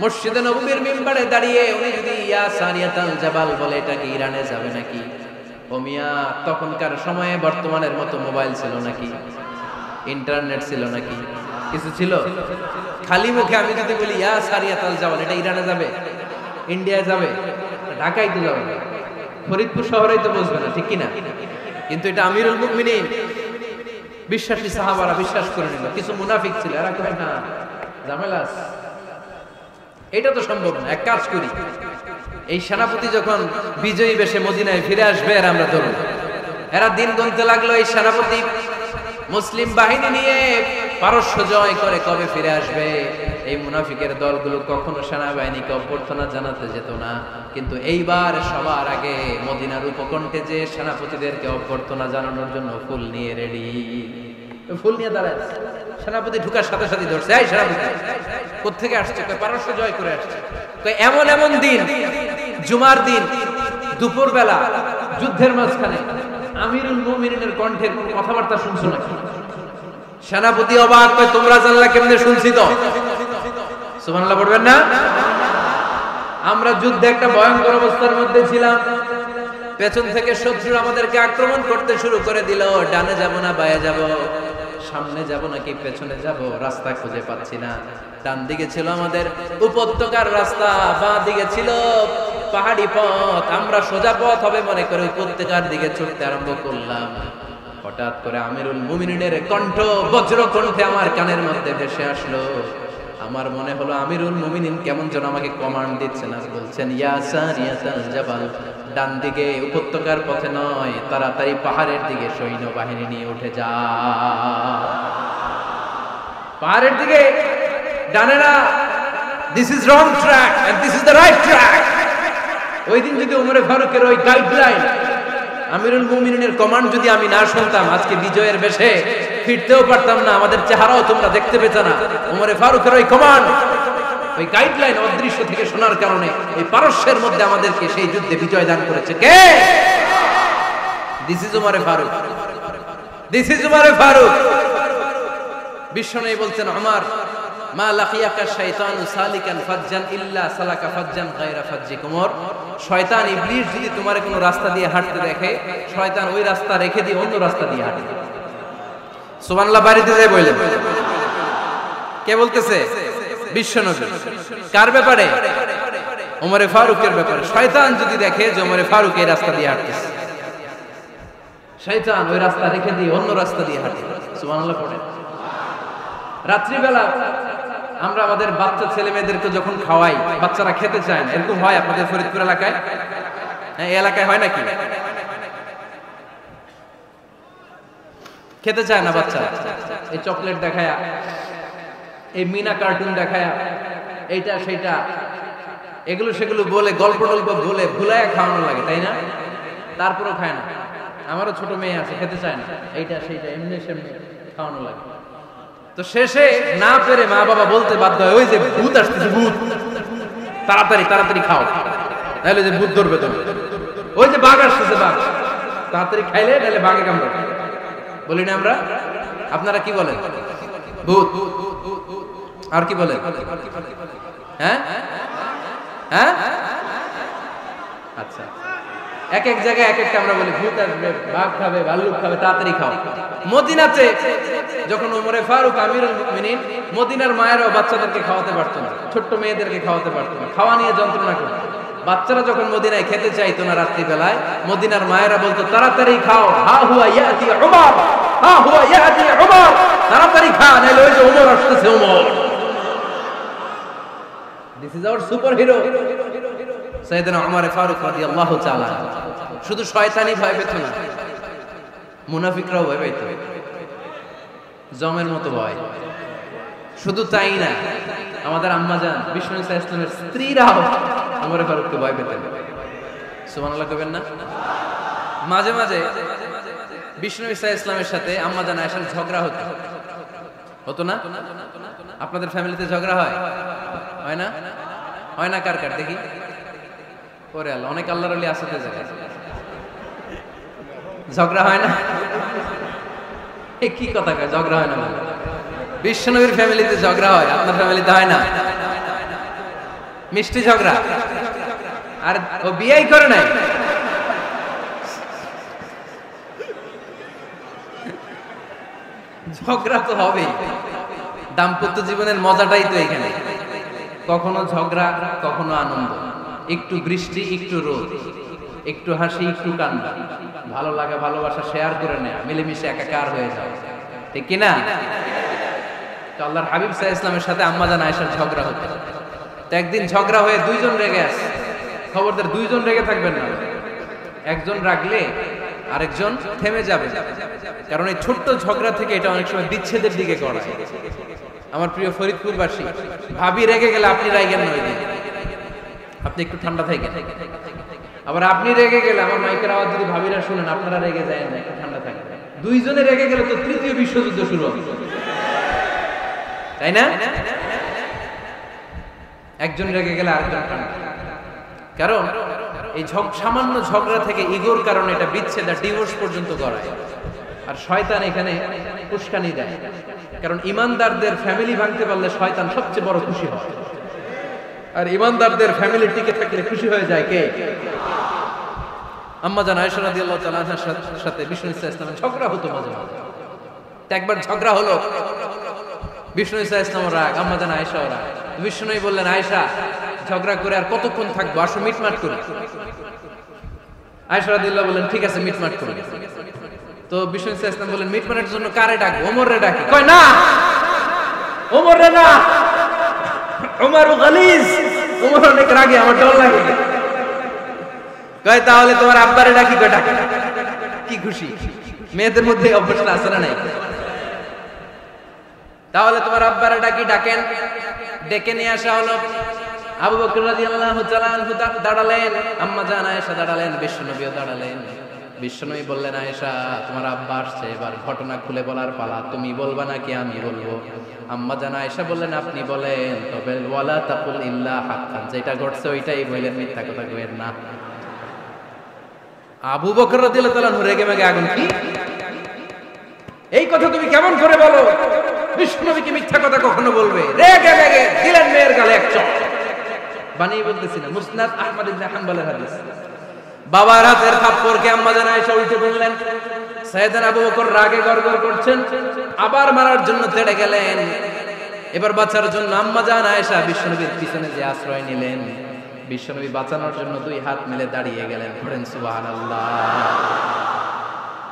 মসজিদে নববীর মিম্বারে দাঁড়িয়ে, উনি যদি ইয়া সারিয়াতাল জাবাল বলে এটা কি ইরানে যাবে নাকি? ও মিয়া, তখনকার সময়ে বর্তমানের মতো মোবাইল ছিল নাকি? ইন্টারনেট ছিল নাকি? কিছু ছিল? খালি মুখে আমি যদি বলি ইয়া সারিয়াতাল জাবাল, এটা ইরানে যাবে, ইন্ডিয়ায় যাবে, ঢাকায় তো যাবে না, ফরিদপুর শহরেই তো বসবে না, ঠিক কিনা? কিন্তু এটা আমিরুল মুমিনিন বিশ্বাসী সাহাবারা বিশ্বাস করে নিল। কিছু মুনাফিক ছিল, এরা কয় না ঝামেলা আছে, এটা তো সম্ভব না। এক কাজ করি, এই সেনাপতি যখন বিজয়ী বেশে মদিনায় ফিরে আসবে আর আমরা ধরব। এরা দিন গুনতে লাগলো, এই সেনাপতি মুসলিম বাহিনী নিয়ে পারস্য জয় করে কবে ফিরে আসবে। এই মুনাফিকের দলগুলো কখনো সেনাবাহিনীকে অভ্যর্থনা জানাতে যেত না, কিন্তু এইবার সবার আগে মদিনার উপকণ্ঠে যে সেনাপতিদেরকে অভ্যর্থনা জানানোর জন্য ফুল নিয়ে রেডি। ফুল নিয়ে দাঁড়ায় সেনাপতি ঢুকার সাথে সাথে ধরছে, এই সেনাপতি কোত্থেকে আসছে? পারস্য জয় করে আসছে। এমন এমন দিন, জুমার দিন দুপুর বেলা যুদ্ধের মাঝখানে আমিরুল মুমিনিনের কণ্ঠের কোন কথাবার্তা শুনছো নাকি? সেনাপতি অবাক, তোমরা জানলা কেমনে? শুনছি তো। সুবহানাল্লাহ পড়বেন না? আমরা যুদ্ধে একটা ভয়ঙ্কর অবস্থার মধ্যে ছিলাম। পেছন থেকে শত্রু আমাদেরকে আক্রমণ করতে শুরু করে দিল। ডানে যাব না বায়ে যাব, সামনে যাব নাকি পেছনে যাব, রাস্তা খুঁজে পাচ্ছি না। ডান দিকে ছিল আমাদের উপত্যকার রাস্তা, বাঁ দিকে ছিল পাহাড়ি পথ, আমরা সোজা পথ হবে মনে করে উপত্যকার দিকে ছুটতে আরম্ভ করলাম। হঠাৎ করে আমিরুল মুমিনিনের কণ্ঠ বজ্র কণ্ঠে আমার কানের মধ্যে ভেসে আসলো। আমার মনে হলো আমিরুল মুমিনিন কেমন যেন আমাকে কমান্ড দিচ্ছেন, আর বলছেন ইয়া সারিয়াতাল জাবাল, ডান দিকে উপত্যকার পথে নয়, তাড়াতাড়ি পাহাড়ের দিকে সৈন্যবাহিনী নিয়ে উঠে যা। পাহাড়ের দিকে, ডানে না, this is wrong track and this is the right track. ওই দিন যদি ওমরে ফারুকের ওই গাইডলাইন, আমিরুল মুমিনিনের কমান্ড যদি আমি না শুনতাম, আজকে বিজয়ের বেশে ফিরতেও পারতাম না, আমাদের চেহারাও তোমরা দেখতে পেতে না। ওমরে ফারুকের ওই কমান্ড, ওই গাইডলাইন অদৃশ্য থেকে শোনার কারণে এই পারস্যের মধ্যে আমাদেরকে সেই যুদ্ধে বিজয় দান করেছে কে? দিস ইজ ওমরে ফারুক, দিস ইজ ওমরে ফারুক। বিশ্বনবী বলছেন ওমর, মা লাকিয়াকা শাইতানু সালিকান ফাজ্জান ইল্লা সালাকা ফাজ্জান গায়রা ফাজ্জিক। ওমর, শয়তান ইবলিস যদি তোমার কোনো রাস্তা দিয়ে হাঁটতে দেখে, শয়তান ওই রাস্তা রেখে দিয়ে অন্য রাস্তা দিয়ে হাঁটে। সুবহানাল্লাহ, বাড়িতে যাই বললেন। কে বলতেছে? বিশ্বনবী। কার ব্যাপারে? ওমরে ফারুকের ব্যাপারে। শয়তান যদি দেখে যে ওমরে ফারুক এই রাস্তা দিয়ে হাঁটতেছে, শয়তান ওই রাস্তা রেখে দিয়ে অন্য রাস্তা দিয়ে হাঁটে। সুবহানাল্লাহ পড়ে। রাত্রিবেলা আমরা আমাদের বাচ্চা ছেলে মেয়েদেরকে যখন খাওয়াই, বাচ্চারা খেতে চায় না, এরকম হয় আপনাদের ফরিদপুর এলাকায়? হ্যাঁ, এই এলাকায় হয় নাকি? খেতে চায় না বাচ্চা, এই চকলেট দেখায়া, এই মিনা কার্টুন দেখায়া, এইটা সেইটা, এগুলো সেগুলো বলে, গল্প টল্প বলে ভুলায় খাওয়ানো লাগে, তাই না? তারপরও খায় না। আমারও ছোট মেয়ে আছে, খেতে চায় না, এইটা সেইটা এমনি সেমনি খাওয়ানো লাগে। তো শেষে না পেরে মা বাবা বলতে বাধ্য হয়, ওই যে ভূত আসতেছে, ভূত, তাড়াতাড়ি তাড়াতাড়ি খাও, নাহলে যে ভূত ধরবে তুমি, ওই যে বাঘ আসতেছে, বাঘ, তাড়াতাড়ি খাইলে নাহলে বাঘে কামড়াবে। বলি না আমরা? আপনারা কি বলেন? ভূত। আর কি বলেন? হ্যাঁ হ্যাঁ, আচ্ছা, এক এক জায়গায় এক একটা আমরা বলি, ভূত আসবে, বাঘ খাবে, ভাল্লুক খাবে, তাড়াতাড়ি খাও। মদিনাতে যখন ওমরে ফারুক আমিরুল মুমিনিন, মদিনার মায়েরাও বাচ্চাদেরকে খাওয়াতে পারতো না, ছোট্ট মেয়েদেরকে খাওয়াতে পারতো না, খাওয়া নিয়ে যন্ত্রণা করতো। বাচ্চারা যখন মদিনায় খেতে চাইতো না রাত্রি বেলায়, মদিনার মায়েরা বলতো তাড়াতাড়ি খাও, হা হুয়া ইয়াতি উমর, হা হুয়া ইয়াতি উমর, তাড়াতাড়ি খা, নাহলে ওই যে ওমর আসতেছে, Omar. This is our super hero সাইয়েদনা ওমর ফারুক রাদিয়াল্লাহু তাআলা। শুধু শয়তানি ভয় পেত না, মুনাফিকরাও ভয় পেত, জমের মতো ভয়। শুধু তাই না, আমাদের আম্মাজান বিশ্বনবী সাল্লাল্লাহু আলাইহি ওয়াসাল্লামের স্ত্রীরাও ওমর ফারুককে ভয় পেতেন। সুবহানাল্লাহ কইবেন না? মাঝে মাঝে বিশ্বনবী সাল্লাল্লাহু আলাইহি ওয়াসাল্লামের সাথে আম্মাজান আয়েশার ঝগড়া হতো না? আপনাদের ফ্যামিলিতে ঝগড়া হয়? হয় না? হয় না? কার কার দেখি? ওরে আল্লাহ, অনেক আল্লাহর ওলি আছে তো জায়গায়, ঝগড়া হয় না? কি কথা কয়, ঝগড়া হয় না? বিশ্বনবীর ফ্যামিলিতে ঝগড়া হয়, আপনার ফ্যামিলিতে হয় না? মিষ্টি ঝগড়া। আর ও বিয়েই করে নাই, ঝগড়া তো হবেই। দাম্পত্য জীবনের মজাটাই তো এখানে, কখনো ঝগড়া, কখনো আনন্দ, একটু বৃষ্টি, একটু রোদ, একটু হাসি, একটু কান্না, ভালো লাগা, ভালোবাসা শেয়ার করে নেয়া, মিলেমিশে একাকার হয়ে যায়, ঠিক কিনা? আল্লাহর হাবিব সাল্লাল্লাহু আলাইহি ওয়াসাল্লামের সাথে আম্মাজান আয়েশার ঝগড়া হতো। তো একদিন ঝগড়া হয়ে দুইজন রেগে আছে। খবরদার, দুইজন রেগে থাকবেন না, একজন রাগলে আরেকজন থেমে যাবে, কারণ এই ছোট্ট ঝগড়া থেকে এটা অনেক সময় বিচ্ছেদের দিকে গড়ায়। আমার প্রিয় ফরিদপুরবাসী, ভাবি রেগে গেলে আপনি রাগেন না, ওই দিন আপনি একটু ঠান্ডা থাকেন। আবার আপনি রেগে গেলে, আমার মাইকের আওয়াজ যদি ভাবিরা শুনেন, আপনারা রেগে যায় না, একটু ঠান্ডা থাকেন। দুইজনে রেগে গেলে তো তৃতীয় বিশ্বযুদ্ধ শুরু হবে, তাই না? একজন রেগে গেলে আরেকজন ঠান্ডা, কারণ এই সামান্য ঝগড়া থেকে ইগোর কারণে এটা বিচ্ছেদ আর ডিভোর্স পর্যন্ত গড়ায়। আর শয়তান এখানে উস্কানি দেয়, কারণ ইমানদারদের ফ্যামিলি ভাঙতে পারলে শয়তান সবচেয়ে বড় খুশি হয়, আর ইমানদারদের ফ্যামিলি টিকে থাকলে খুশি হয়ে যায় কে? আম্মাজান আয়েশা রাদিয়াল্লাহু তাআলা আনহার সাথে বিষ্ণু সাল্লাল্লাহু আলাইহি ওয়াসাল্লামের ঝগড়া হতো মাঝে মাঝে। একবার ঝগড়া হলো, বিষ্ণু সাল্লাল্লাহু আলাইহি ওয়াসাল্লাম রাগ, আম্মাজান আয়েশাও রাগ। বিষ্ণু বললেন, আয়েশা ঝগড়া করে আর কতক্ষণ থাকবো, আসো মিটমাট করি। আয়েশা রাদিয়াল্লাহু বলেন ঠিক আছে মিটমাট করি। তো বিষ্ণু সাল্লাল্লাহু আলাইহি ওয়াসাল্লাম বলেন মিটমাটের জন্য কারে ডাকবো? ওমরে ডাকি। কয় না, ওমরে না, ওমর গালিজ, ওমর অনেক রাগী, আমার ডর লাগে। কয় তাহলে তোমার আব্বারে ডাকি। কয় ডাকি। কি খুশি, মেয়েদের মধ্যে অভ্যাসটা আছে না নাই? তাহলে তোমার আব্বারে ডাকি। ডাকেন, ডেকে নিয়ে আসা হলো। আবু বকর রাদিয়াল্লাহু তাআলা আনহু দাঁড়ালেন, আম্মা জান আয়েশা দাঁড়ালেন, বিশ্বনবীও দাঁড়ালেন। বিশ্বনবী বললেন আয়েশা তোমার আব্বা আসছে, এবার ঘটনা খুলে বলার পালা, তুমি বলবা নাকি আমি বলবো? আম্মা জান আয়েশা বললেন আপনি বলেন, তবে ওয়ালা তাকুল ইল্লা হাক্কান, যেটা ঘটছে ওইটাই বললেন, মিথ্যা কথা কইেন না। আবু বকর রাদিয়াল্লাহু তাআলা রেগে মেগে আগুন, কি এই কথা তুমি কেমন করে বলো? বিশ্বনবী কি মিথ্যা কথা কখনো বলবে? রেগে মেগে দিলেন মেয়ের গালে এক চড়। বানিয়ে বলতেছি না, মুসনাদ আহমদ ইবনে হাম্বলের হাদিস। বাবার হাতের থাপ্পড়কে আম্মা জান আয়েশা উল্টে বললেন। সাইয়েদনা আবু বকর রাগে গড়গড় করছেন, আবার মারার জন্য তেড়ে গেলেন। এবার বাঁচার জন্য আম্মা জান আয়েশা বিশ্বনবীর পিছনে যে আশ্রয় নিলেন, বিশ্বনবী বাঁচানোর জন্য দুই হাত মিলে দাঁড়িয়ে গেলেন। পড়েন সুবহানাল্লাহ।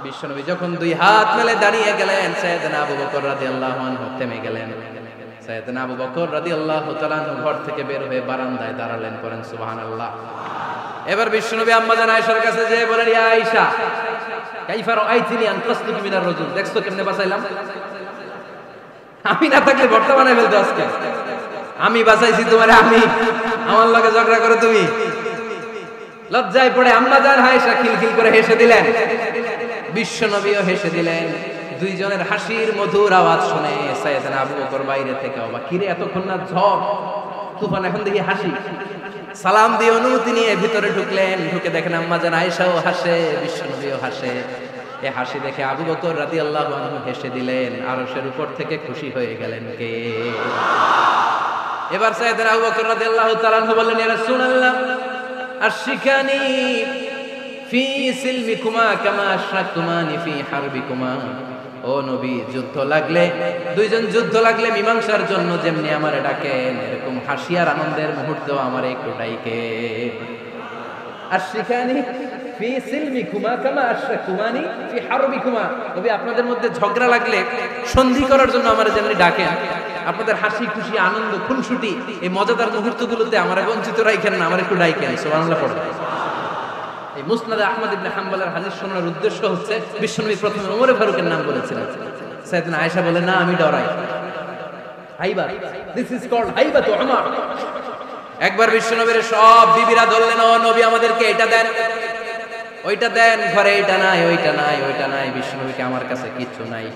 বিশ্বনবী যখন দুই হাত মেলে দাঁড়িয়ে গেলেন, সাইয়েদনা আবু বকর রাদিয়াল্লাহু আনহু থেমে গেলেন। সাইয়েদনা আবু বকর রাদিয়াল্লাহু তাআলা ঘর থেকে বের হয়ে বারান্দায় দাঁড়ালেন। পড়েন সুবহানাল্লাহ। এবার বিশ্বনবী আম্মা জান আয়েশার কাছে যেয়ে বলেন, ইয়া আয়েশা কাইফা রাআইতিনি আন তাসলুকি মিনার রাজুল, দেখছো কেমনে বাঁচাইলাম? আমি না থাকলে ভর্তা বানাই ফেলতো আজকে। আমি বাঁচাইছি তোমারে, আমি আমার লগে ঝগড়া করে তুমি। লজ্জায় পড়ে আম্মা জান আয়েশা খিলখিল করে হেসে দিলেন, বিশ্বনবীও হেসে দিলেন। দুইজনের হাসির মধুর আওয়াজ শুনে সাইয়েদনা আবু বকর বাইরে থেকে অবাক, কিরে এতক্ষণ না ঝড় তুফান, এখন দেখি হাসি। সালাম দিয়ে অনুমতি নিয়ে ভিতরে ঢুকলেন। ঢুকে দেখেন আম্মা জান আয়েশাও হাসে, বিশ্বনবীও হাসে। এই হাসি দেখে আবু বকর রাদিয়াল্লাহু আনহু হেসে দিলেন। আরশের উপর থেকে খুশি হয়ে গেলেন কে? এবার সাইয়েদনা আবু বকর রাদিয়াল্লাহু তাআলা আনহু বললেন, ইয়া রাসূলুল্লাহ আশরিকানি ফি সিলমিকুমা কামা আশরাকতুমানি ফি হারবিকুমা। ও নবী, যুদ্ধ লাগলে, দুইজন যুদ্ধ লাগলে মীমাংসার জন্য যেমনি আমারে ডাকেন, এরকম হাসি আর আনন্দের মুহূর্ত আমারে একটু ডাইকেন। আশরিকানি ফি সিলমিকুমা কামা আশরাকতুমানি ফি হারবিকুমা। নবী, আপনাদের মধ্যে ঝগড়া লাগলে সন্ধি করার জন্য আমারে যেমনি ডাকেন, আপনাদের হাসি খুশি আনন্দ খুনসুটি এই মজাদার মুহূর্তগুলোতে আমারে বঞ্চিত রাখেন না, আমার একটু ডাইকেন। সুবহানাল্লাহ পড়ে। এই মুসনাদ আহমদ ইবনে হাম্বলের হাদিস শোনার উদ্দেশ্য হচ্ছে, বিশ্বনবী প্রথমে ওমর ফারুকের নাম বলেছিলেন। সাইয়েদনা আয়েশা বলে, না আমি ডরাই। হাইবা, দিস ইজ কল্ড হাইবা তু উমর। একবার বিশ্বনবীর সব বিবিরা ধরলেন, ও নবী আমাদেরকে এটা দেন, ওইটা দেন, ঘরে এটা নাই, ওইটা নাই, ওইটা নাই। বিশ্বনবীকে আমার কাছে কিচ্ছু নাই,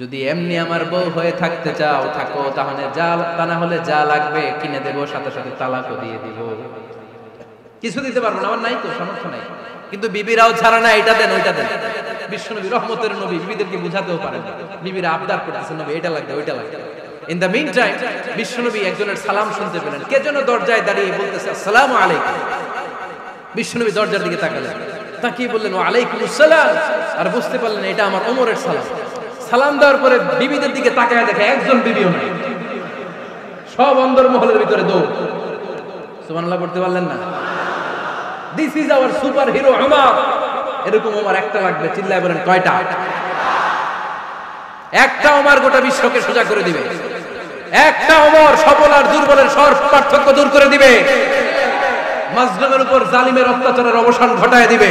যদি এমনি আমার বউ হয়ে থাকতে চাও থাকো, তাহলে যা, তা না হলে যা লাগবে কিনে দেব, সাথে সাথে তালাকও দিয়ে দিব। কিছু দিতে পারবো না, আমার নাই তো, সামর্থ্য নাই। কিন্তু বিবিরাও ছাড়া না, এটা দেন ওইটা দেন। বিশ্বনবী রহমতের নবী, বিবিদেরকে বুঝাতেও পারেন। বিবিরা আবদার করতেছে, নবী এটা লাগবে, ওইটা লাগবে। ইন দ্য মিন টাইম বিশ্বনবী একজনের সালাম শুনতে পেলেন। কে যেন দরজায় দাঁড়িয়ে বলতেছে আসসালামু আলাইকুম। বিশ্বনবী দরজার দিকে তাকালেন, তাকিয়ে বললেন ওয়া আলাইকুমুস সালাম। আর বুঝতে পারলেন এটা আমার ওমরের সালাম। সালাম দেওয়ার পরে বিবিদের দিকে তাকায় দেখে একজন বিবিও নাই, সব অন্দর মহলের ভিতরে দৌড়। সুবহানাল্লাহ পড়তে পারলেন না? This is our super hero Omar. এরকম ওমর একটা লাগবে, চিল্লায় বলেন কয়টা? একটা ওমর গোটা বিশ্বকে সোজা করে দিবে। একটা ওমর সবল আর দুর্বলের সব পার্থক্য দূর করে দিবে। মাজলুমের উপর জালিমের অত্যাচারের অবসান ঘটায় দিবে।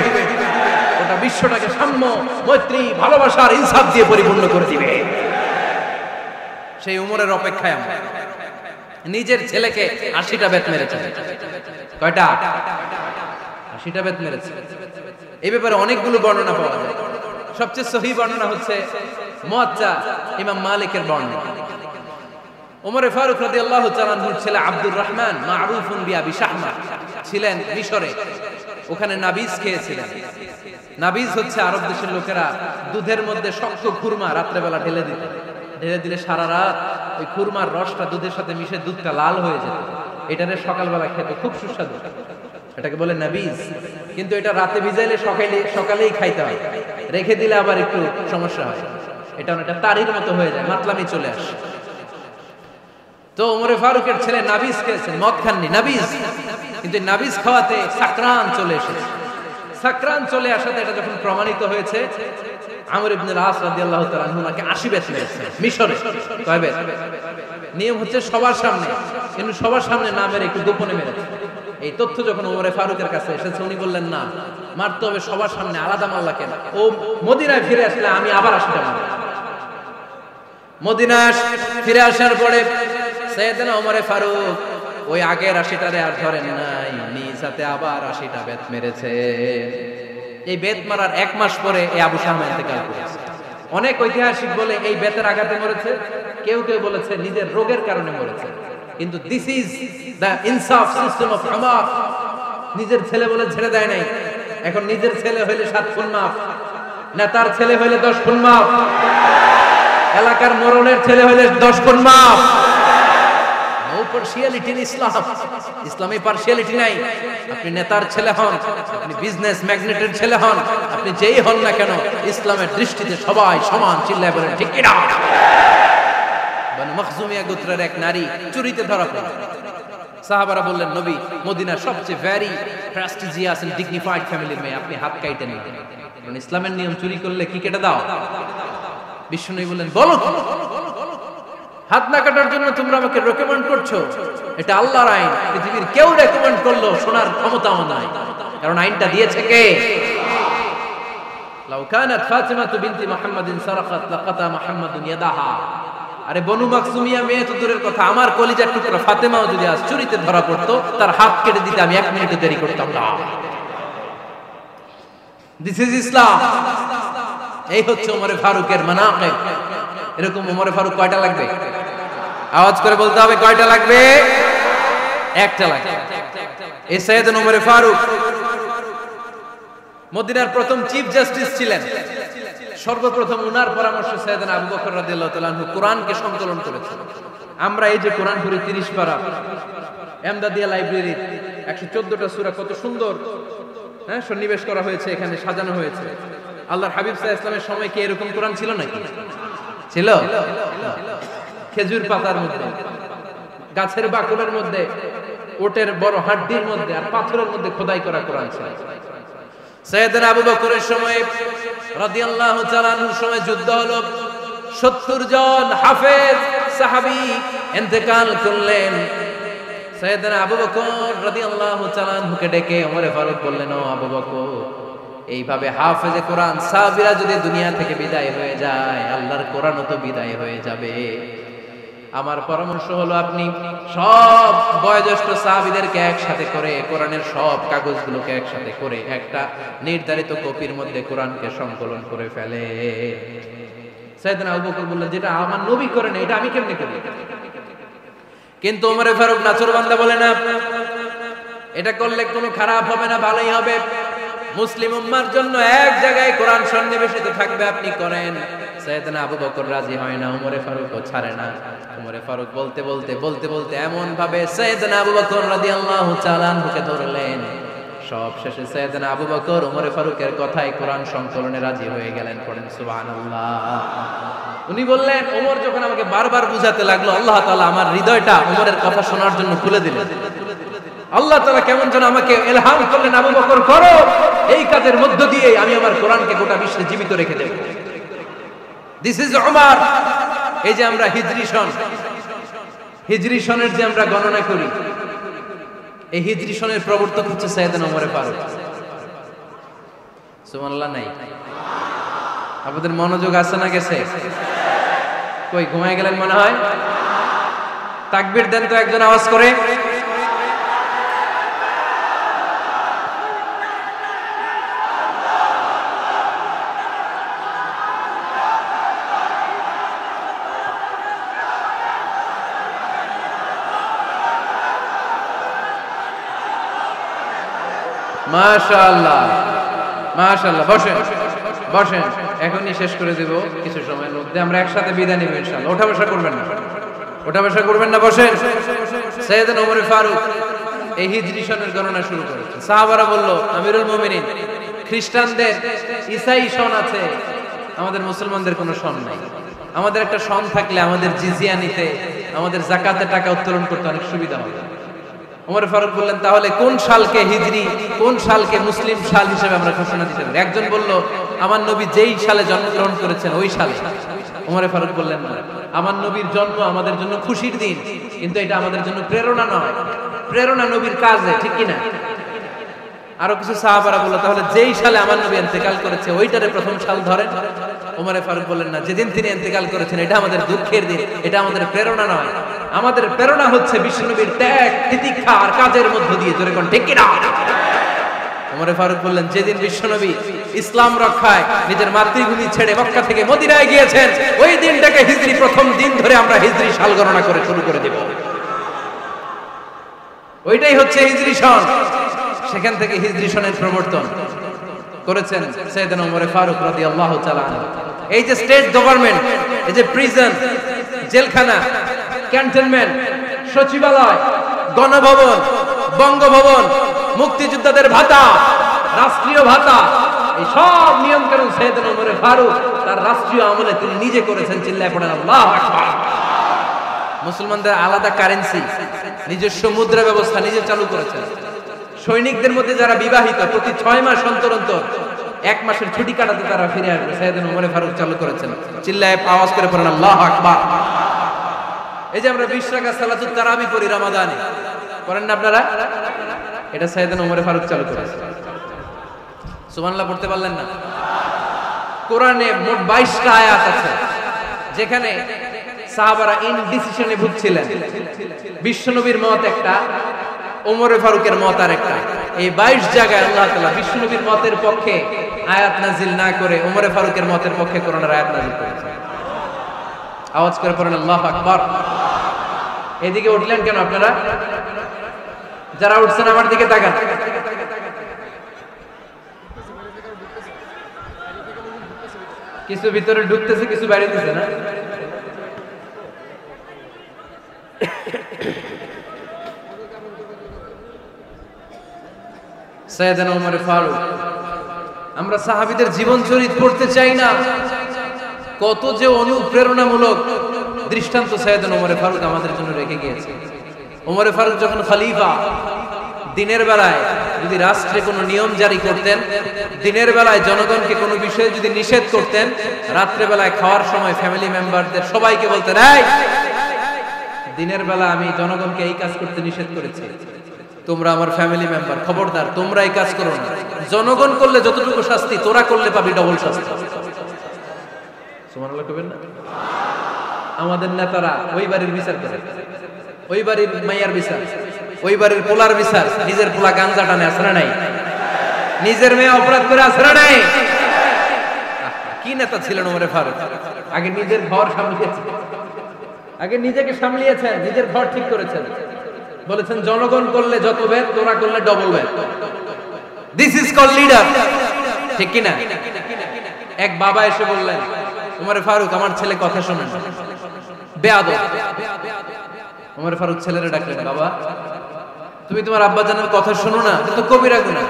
গোটা বিশ্বটাকে সাম্য, মৈত্রী, ভালোবাসার ইনসাফ দিয়ে পরিপূর্ণ করে দিবে। সেই ওমরের অপেক্ষায় আমরা। নিজের ছেলেকে ৮০টা বেত মেরেছে। কয়টা? ৮০টা বেত মেরেছে। এই ব্যাপারে অনেকগুলো বর্ণনা পাওয়া যায়। সবচেয়ে সহিহ বর্ণনা হচ্ছে মুয়াত্তা ইমাম মালিকের বর্ণনা। ওমর ফারুক রাদিয়াল্লাহু তাআলা আনহুর ছেলে আব্দুর রহমান মারুফুন বিআবি শাহমা ছিলেন মিশরে। ওখানে নাবিজ খেয়েছিলেন। নাবিজ হচ্ছে আরব দেশের লোকেরা দুধের মধ্যে শক্ত খুরমা রাত্রেবেলা ঢেলে দিত। ঢেলে দিলে সারা রাত ওই খুরমার রসটা দুধের সাথে মিশে দুধটা লাল হয়ে যেত। এটারে সকালবেলা খেত, খুব সুস্বাদু। এটাকে বলে নাবিজ। কিন্তু এটা রাতে ভিজাইলে সকালেই খাইতে হয়, রেখে দিলে আবার একটু সমস্যা হয়। এটা অনেকটা তারির মতো হয়ে যায়, মাতলামি চলে আসে। তো ওমরে ফারুকের ছেলে নাবিজ খেয়েছেন, মদ খাননি, নাবিজ, কিন্তু নাবিজ খাওয়াতে সাকরান চলে এসেছে। সাকরান চলে আসাতে এটা যখন প্রমাণিত হয়েছে, আমর ইবনে আস রাদিয়াল্লাহু তাআলা আনহু নাকি 80 বেত মেরেছে মিশরে। কয় বেত? নিয়ম হচ্ছে সবার সামনে, কিন্তু সবার সামনে না মেরে একটু গোপনে মেরেছে। এই তথ্য যখন ওমরে ফারুকের কাছে এসেছে, উনি বললেন না, মারতে হবে সবার সামনে, আলাদা মারলা কেন? ও মদিনায় ফিরে আসলে আমি আবার 80টা মারব। মদিনায় ফিরে আসার পরে সাইয়েদনা ওমরে ফারুক ওই আগের 80টারে আর ধরেন নাই, নিজ হাতে আবার 80টা বেত মেরেছে। এই বেত মারার 1 মাস পরে এই আবু শামা ইন্তেকাল করেছে। অনেক ঐতিহাসিক বলে এই বেতের আঘাতে মরেছে, কেউ কেউ বলেছে নিজের রোগের কারণে মরেছে। কিন্তু দিস ইজ দ্য ইনসাফ সিস্টেম অফ উমর। নিজের ছেলে বলে ছেড়ে দেয় নাই। এখন নিজের ছেলে হইলে 7 খুন মাফ, নেতার ছেলে হইলে 10 খুন মাফ, এলাকার মোড়লের ছেলে হইলে 10 খুন মাফ। পার্সিয়ালিটি ইন ইসলাম, ইসলামে পার্সিয়ালিটি নাই। আপনি নেতার ছেলে হন, আপনি বিজনেস ম্যাগনেটের ছেলে হন, আপনি যেই হন না কেন, ইসলামের দৃষ্টিতে সবাই সমান। চিল্লায় বলেন ঠিক কি না? বনু মখজুমিয়া গোত্রের এক নারী চুরিতে ধরা পড়ল। সাহাবারা বললেন, নবী, মদিনার সবচেয়ে ভেরি প্রেস্টিজিয়াস এন্ড ডিগনিফাইড ফ্যামিলির মেয়ে, আপনি হাত কাইতে নিন। কারণ ইসলামের নিয়ম, চুরি করলে কি কেটে দাও? বিশ্বনবী বললেন, বলো হাত না কাটার জন্য তোমরা আমাকে রেকমেন্ড করছো? এটা আল্লাহর আইন, পৃথিবীর কেউ রেকমেন্ড করলো শোনার ক্ষমতাও নাই, কারণ আইনটা দিয়েছে কে? লাউ কানাত ফাতিমাতু বিনতি মুহাম্মাদিন সারাকাত লাকাতা মুহাম্মাদুন ইয়াদাহা। আরে বনু মাখজুমিয়া মেয়ে তো দূরের কথা, আমার কলিজার টুকরা ফাতেমাও যদি আজ চুরিতে ধরা পড়তো, তার হাত কেটে দিতে আমি 1 মিনিটও দেরি করতাম না। দিস ইজ ইসলাম। এই হচ্ছে ওমরে ফারুকের মানাকিব। এরকম ওমরে ফারুক কয়টা লাগবে? আওয়াজ করে বলতে হবে, কয়টা লাগবে? একটা লাগবে। এই সাইয়েদনা ওমরে ফারুক মদিনার প্রথম চিফ জাস্টিস ছিলেন। সর্বপ্রথম উনার পরামর্শে সাইয়েদনা আবু বকর রাদিয়াল্লাহু তাআলা আনহু কোরআনকে সংকলন করেছেন। আমরা এই যে কোরআন পড়ি 30 পারা, এমদাদিয়া লাইব্রেরি 114টা সূরা, কত সুন্দর সন্নিবেশ করা হয়েছে, এখানে সাজানো হয়েছে। আল্লাহর হাবিব সাল্লাল্লাহু আলাইহি ওয়াসাল্লামের সময় কি এরকম কোরআন ছিল নাকি? ছিল? খেজুর পাতার মধ্যে, গাছের বাকলের মধ্যে, ওটের বড় হাড্ডির মধ্যে আর পাথরের মধ্যে খোদাই করা কোরআন ছিল। সাইয়েদনা আবু বকরের সময় রাদিয়াল্লাহু তাআলা আনহুর সময় যুদ্ধ হলো, 70 জন হাফেজ সাহাবী ইন্তেকাল করলেন। সাইয়েদনা আবু বকর রাদিয়াল্লাহু তাআলা আনহুকে ডেকে ওমরে ফারুক বললেন, ও আবু বকর, এইভাবে হাফেজে কোরআন সাহাবীরা যদি দুনিয়া থেকে বিদায় হয়ে যায়, আল্লাহর কোরআনও তো বিদায় হয়ে যাবে। আমার পরামর্শ হলো, আপনি সব বয়োজ্যেষ্ঠ সাহাবীদেরকে একসাথে করে কোরআনের সব কাগজগুলোকে একসাথে করে একটা নির্ধারিত কপির মধ্যে কোরআনকে সংকলন করে ফেলে। সাইয়েদনা আবু বকর বললেন, যেটা আমার নবী করেন এটা আমি কেমনে করি? কিন্তু ওমরে ফারুক নাচরবান্দা বলে, না, এটা করলে কোনো খারাপ হবে না, ভালোই হবে। মুসলিম উম্মার জন্য এক জায়গায় কোরআন সন্নিবেশিত থাকবে, আপনি করেন। সাইয়েদনা আবু বকর রাজি হয় না, ওমরে ফারুকও ছাড়ে না। ওমরে ফারুক বলতে বলতে বলতে বলতে এমন ভাবে সাইয়েদনা আবু বকর রাদিয়াল্লাহু তাআলা আনহুকে ধরলেন, সব শেষে সাইয়েদনা আবু বকর ওমরে ফারুকের কথায় কোরআন সংকলনে রাজি হয়ে গেলেন। পড়েন সুবহানাল্লাহ। উনি বললেন, ওমর যখন আমাকে বারবার বুঝাতে লাগলো, আল্লাহ তাআলা আমার হৃদয়টা ওমরের কথা শোনার জন্য খুলে দিলেন। আল্লাহ তাআলা কেমন যেন আমাকে ইলহাম করলেন, আবু বকর করো, এই কাজের মধ্য দিয়ে আমি আমার কোরআনকে গোটা বিশ্বে জীবিত রেখে দেব। This is Umar. এই যে আমরা হিজরি সনের যে আমরা গণনা করি, এই হিজরি সনের প্রবর্তক হচ্ছে সাইয়েদনা ওমরে ফারুক। সুবহানাল্লাহ নাই? আপনাদের মনোযোগ আছে না গেছে? কই ঘুমায় গেলেন মনে হয়? তাকবীর দেন তো একজন আওয়াজ করে। মাশাআল্লাহ, মাশাআল্লাহ। বসেন বসেন, এখনই শেষ করে দেব কিছু সময়ের মধ্যে। আমরা একসাথে বিদায় নিব ইনশাআল্লাহ। ওঠা বসা করবেন না, ওঠা বসা করবেন না, বসেন। সাইয়েদনা ওমর ফারুক এই হিজরি সনের গণনা শুরু করেছেন। সাহাবারা বলল, আমিরুল মুমিনিন, খ্রিস্টানদের ঈসাই সন আছে, আমাদের মুসলমানদের কোনো সন নাই। আমাদের একটা সন থাকলে আমাদের জিজিয়া নিতে আমাদের যাকাতের টাকা উত্তোলন করতে অনেক সুবিধা হবে। ওমর ফারুক বললেন, তাহলে কোন সালকে হিজরি, কোন সালকে মুসলিম সাল হিসেবে আমরা ঘোষণা দিতে পারি? একজন বলল, আমার নবী যেই সালে জন্মগ্রহণ করেছেন ওই সালে। ওমর ফারুক বললেন, না, আমার নবীর জন্ম আমাদের জন্য খুশির দিন, কিন্তু এটা আমাদের জন্য প্রেরণা নয়। প্রেরণা নবীর কাজে, ঠিক কিনা? আরো কিছু সাহাবারা বলল, তাহলে যেই সালে আমার নবী ইন্তেকাল করেছে ওইটারে প্রথম সাল ধরেন। ওমর ফারুক বললেন, না, যেদিন তিনি ইন্তেকাল করেছেন এটা আমাদের দুঃখের দিন, এটা আমাদের প্রেরণা নয়। আমাদের প্রেরণা হচ্ছে বিশ্বনবীর ত্যাগ, তিতিক্ষা আর কাজের মধ্য দিয়ে। জোরে কোন ঠিক কিনা? ওমর ফারুক বললেন, যেদিন বিশ্বনবী ইসলাম রক্ষায় নিজের মাতৃভূমি ছেড়ে মক্কা থেকে মদিনায় গিয়েছেন, ওই দিনটাকে হিজরি প্রথম দিন ধরে আমরা হিজরি সাল গণনা করে শুরু করে দেব। ওইটাই হচ্ছে হিজরি সন। সেখান থেকে হিজরি সনের প্রবর্তন করেছেন সাইয়েদনা ওমর ফারুক রাদিয়াল্লাহু তাআলা আনহু। এই যে স্টেট গভর্নমেন্ট, এই যে প্রিজন, জেলখানা, ক্যান্টনমেন্ট, সচিবালয়, গণভবন, বঙ্গভবন, মুক্তিযোদ্ধাদের ভাতা, রাষ্ট্রীয় ভাতা, এই সব নিয়ম কানুন সাইয়েদনা ওমর ফারুক তার রাষ্ট্রীয় আমলে তিনি নিজে করেছেন। চিল্লায় পড়েন আল্লাহু আকবার। মুসলমানদের আলাদা কারেন্সি, নিজস্ব মুদ্রা ব্যবস্থা নিজে চালু করেছেন। সৈনিকদের মধ্যে যারা বিবাহিত, প্রতি 6 মাস অন্তর অন্তর 1 মাসের ছুটি কাটাতে তারা ফিরে আসবে। সাইয়েদনা ওমর ফারুক চালু করেছেন। চিল্লায় আওয়াজ করে পড়েন আল্লাহু আকবার। এই যে আমরা 20 রাকাত সালাতুত তারাবি পড়ি রমাদানে, করেন না আপনারা? এটা সাইয়েদনা ওমর ফারুক চালু করেছেন। সুবহানাল্লাহ পড়তে পারলেন না? কোরআনে মোট 22টা আয়াত আছে যেখানে সাহাবারা ইনডিসিশনে ভুগছিলেন। বিশ্বনবীর মত একটা, ওমর ফারুকের মত আরেকটা। এই 22 জায়গায় আল্লাহ তাআলা বিশ্বনবীর মতের পক্ষে আয়াত নাজিল না করে ওমর ফারুকের মতের পক্ষে কোরআনের আয়াত নাজিল করেছেন। আওয়াজ করে পড়েন আল্লাহু আকবার। এদিকে উঠলেন কেন আপনারা? যারা উঠছেন আমার দিকে তাকান। কিছু ভিতরে ঢুকতেছে, কিছু বাইরে দিচ্ছে না? সাইয়েদনা ওমর ফারুক, আমরা সাহাবীদের জীবন চরিত পড়তে চাই না, কত যে অনুপ্রেরণামূলক দৃষ্টান্ত সাইয়েদনা ওমর ফারুক আমাদের জন্য রেখে গিয়েছে। ওমর ফারুক যখন খলিফা, দিনের বেলায় যদি রাষ্ট্রে কোনো নিয়ম জারি করতেন, দিনের বেলায় জনগণকে কোনো বিষয়ে যদি নিষেধ করতেন, রাত্রে বেলায় খাওয়ার সময় ফ্যামিলি মেম্বারদের সবাইকে বলতেন, এই দিনের বেলা আমি জনগণকে এই কাজ করতে নিষেধ করেছি, তোমরা আমার ফ্যামিলি মেম্বার, খবরদার তোমরা এই কাজ করো না। জনগণ করলে যতটুকু শাস্তি, তোরা করলে পাবি ডবল শাস্তি। সুবহানাল্লাহ কইবেন না? আমাদের নেতারা ওই বাড়ির বিচার করে, ওই বাড়ির মাইয়ার বিচার, ওই বাড়ির পোলার বিচার, নিজের পোলা গাঞ্জা টানে, আছে না নাই? নিজের মেয়ে অপরাধ করে, আছে না নাই? কি নেতা ছিলেন ওমর ফারুক! আগে নিজের ঘর সামলিয়েছেন, আগে নিজেকে সামলিয়েছেন, নিজের ঘর ঠিক করেছেন। বলেছেন জনগণ করলে যত বেদ, তোরা করলে ডবল বেদ। দিস ইজ কল্ড লিডার, ঠিক কি না? এক বাবা এসে বললেন, ওমর ফারুক আমার ছেলে কথা শোনেন, বেয়াদব। ওমর ফারুক ছেলেরে ডাকলেন, বাবা তুমি তোমার আব্বা জানের কথা শোনো না, এটা তো কবিরা গুনাহ।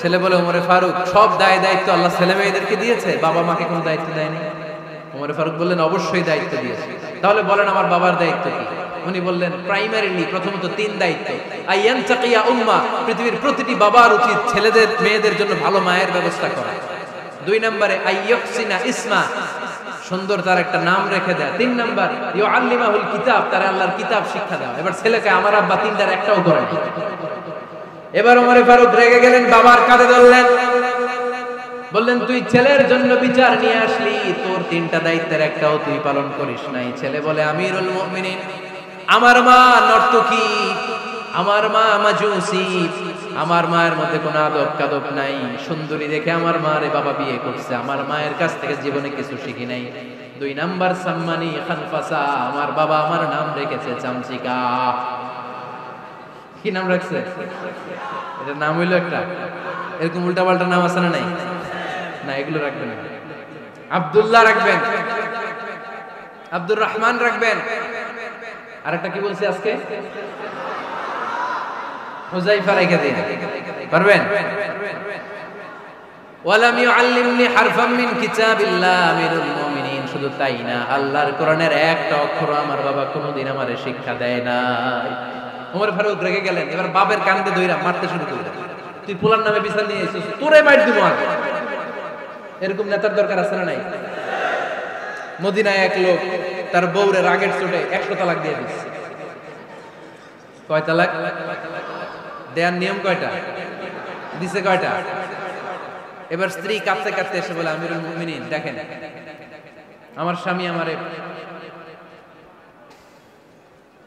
ছেলে বলে, ওমর ফারুক সব দায়িত্ব আল্লাহ ছেলে মেয়েদেরকে দিয়েছে, বাবা মাকে কোনো দায়িত্ব দেয়নি। ওমর ফারুক বললেন, অবশ্যই দায়িত্ব দিয়েছে। তাহলে বলেন আমার বাবার দায়িত্ব কি? উনি বললেন, প্রাইমারিলি প্রথমত 3 দায়িত্ব। আইয়ান তাকিয়া উম্মাহ, পৃথিবীর প্রতিটি বাবার উচিত ছেলেদের মেয়েদের জন্য ভালো মায়ের ব্যবস্থা করা। 2 নম্বরে আইয়ুহসিনা ইসমা, সুন্দর তার একটা নাম রেখে দেয়া। 3 নাম্বার ইউআল্লিমাহুল কিতাব, তার আল্লাহর কিতাব শিক্ষা দেওয়া। এবার ছেলেকে আমার আব্বা 3টার একটাও করেনি। এবার ওমর ফারুক রেগে গেলেন, বাবার কাঁধে ধরলেন, বললেন তুই ছেলের জন্য বিচার নিয়ে আসলি, তোর 3টা দায়িত্বের একটাও তুই পালন করিস নাই। ছেলে বলে, আমিরুল মুমিনিন, আমার মা নর্তকী, আমার মা মাজুসি, আমার মায়ের মধ্যে কোনো আদব কাদব নাই, সুন্দরী দেখে আমার মারে বাবা বিয়ে করছে, আমার মায়ের কাছ থেকে জীবনে কিছু শিখি নাই। 2 নাম্বার সাম্মানি খানফাসা, আমার বাবা আমার নাম রেখেছে চামচিকা। কি নাম রাখছে? এটা নাম হইলো একটা, এরকম উল্টা পাল্টা নাম আছে না নাই? না, এগুলো রাখবেন না। আব্দুল্লাহ রাখবেন, আব্দুর রহমান রাখবেন, আরেকটা কি বলছি আজকে? হুযায়ফা রেখে দিন, পারবেন? ওয়ালাম ইউআল্লিমনি হারফাম মিন কিতাবিল্লাহ, আমিরুল মুমিনিন শুধু তাই না, আল্লাহর কোরআনের একটা অক্ষর আমার বাবা কোনোদিন আমারে শিক্ষা দেয় না। ওমর ফারুক রেগে গেলেন, এবার বাপের কান্দে ধইরা মারতে শুরু করলেন। তুই পোলার নামে বিচার নিয়ে এসেছিস, তোরে মার দিব আগে। এরকম নেতার দরকার আছে না নাই? মদিনায় এক লোক তার বউরে রাগের চোটে 100 তালাক দিয়ে দিচ্ছে। কয় তালাক দেয়ার নিয়ম কয়টা? দিছে কয়টা? এবার স্ত্রী কাঁদতে কাঁদতে এসে বলে, আমিরুল মুমিনিন দেখেন, আমার স্বামী আমারে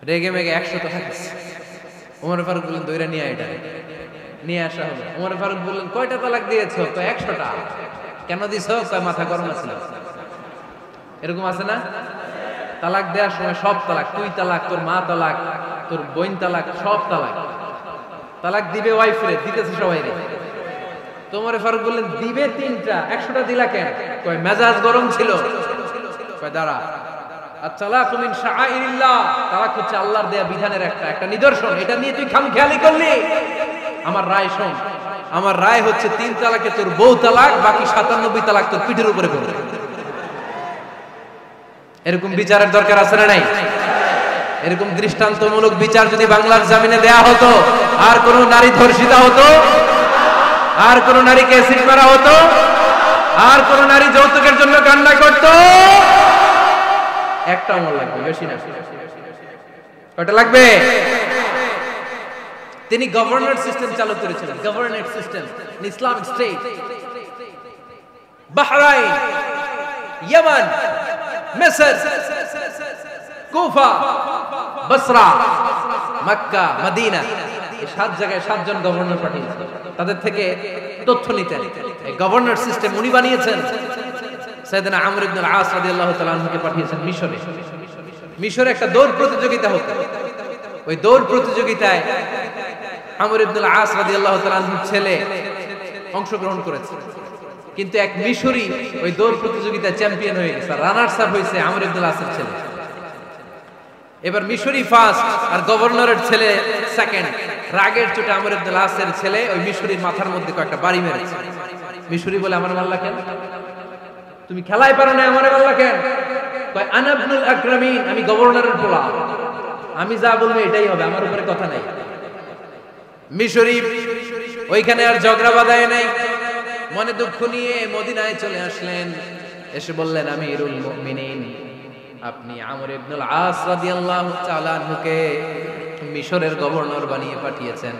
রেগে মেগে 100 তালাক দিচ্ছে। ওমর ফারুক বললেন, দইরা নিয়ে এটা নিয়ে আসা হলো। ওমর ফারুক বললেন, কয়টা তালাক দিয়েছো? কয় 100টা। কেন দিছো? কয় মাথা গরম ছিল। এরকম আছে না? তালাক দেওয়ার সময় সব তালাক, তুই তালাক, তোর মা তালাক, তোর বোন তালাক, সব তালাক। তালাক দিবে ওয়াইফ রে, দিতেছে সবাই রে। তোমার ফারুক বললেন, দিবে 3টা, 100টা দিলা কেন? কয় মেজাজ গরম ছিল। কয় দাঁড়া, আত-তালাকু মিন শাআইরিল্লাহ, তালাক হচ্ছে আল্লাহর দেয়া বিধানের একটা নিদর্শন, এটা নিয়ে তুই খামখেয়ালি করলি। আমার রায় শোন, আমার রায় হচ্ছে 3 তালাকে তোর বউ তালাক, বাকি 97 তালাক তোর পিঠের উপরে পড়বে। এরকম বিচারের দরকার আছে না নাই? এরকম দৃষ্টান্তমূলক বিচার যদি বাংলার জমিনে দেয়া হতো, আর কোন নারী ধর্ষিতা হতো, আর কোন নারীকে অ্যাসিড মারা হতো, আর কোন নারী যৌতুকের জন্য কান্না করত? একটা আমল লাগবে, বেশি না। কয়টা লাগবে? তিনি গভর্নর সিস্টেম চালু করেছিলেন, governor system, Islamic state. Bahrain, Yemen, মিসর, কুফা, বসরা, মক্কা, মদিনা, এই 7 জায়গায় 7 জন গভর্নর পাঠিয়েছেন। তাদের থেকে তথ্য নিতেন। এই গভর্নর সিস্টেম উনি বানিয়েছেন। সাইয়েদনা আমর ইবনে আল-আস রাদিয়াল্লাহু তাআলা আনহুকে পাঠিয়েছেন মিশরে। মিশরে একটা দৌড় প্রতিযোগিতা হতো। ওই দৌড় প্রতিযোগিতায় আমর ইবনে আল-আস রাদিয়াল্লাহু তাআলা আনহুর ছেলে অংশগ্রহণ করেছে। কিন্তু এক মিশরি ওই দৌড় প্রতিযোগিতায় চ্যাম্পিয়ন হয়ে গেছে, রানার্স আপ হয়েছে আমর ইবনে আল-আসের ছেলে। এবার মিশরি ফার্স্ট আর গভর্নরের ছেলে সেকেন্ড। রাগের চোটে আমর ইবনে আল-আসের ছেলে ওই মিশরির মাথার মধ্যে কয়েকটা বাড়ি মেরেছে। মিশরি বলে, আমার মারলা কেন? তুমি খেলায় পারো না, আমারে মারলা কেন? কয়, আনা ইবনুল আকরামিন, আমি গভর্নরের পোলা, আমি যা বলবো এটাই হবে, আমার উপরে কথা নাই। মিশরি ওইখানে আর ঝগড়া বাঁধায় নাই, মনে দুঃখ নিয়ে মদিনায় চলে আসলেন। এসে বললেন, আমিরুল মুমিনিন, আপনি আমর ইবনে আল-আস রাদিয়াল্লাহু তাআলা আনহুকে মিশরের গভর্নর বানিয়ে পাঠিয়েছেন।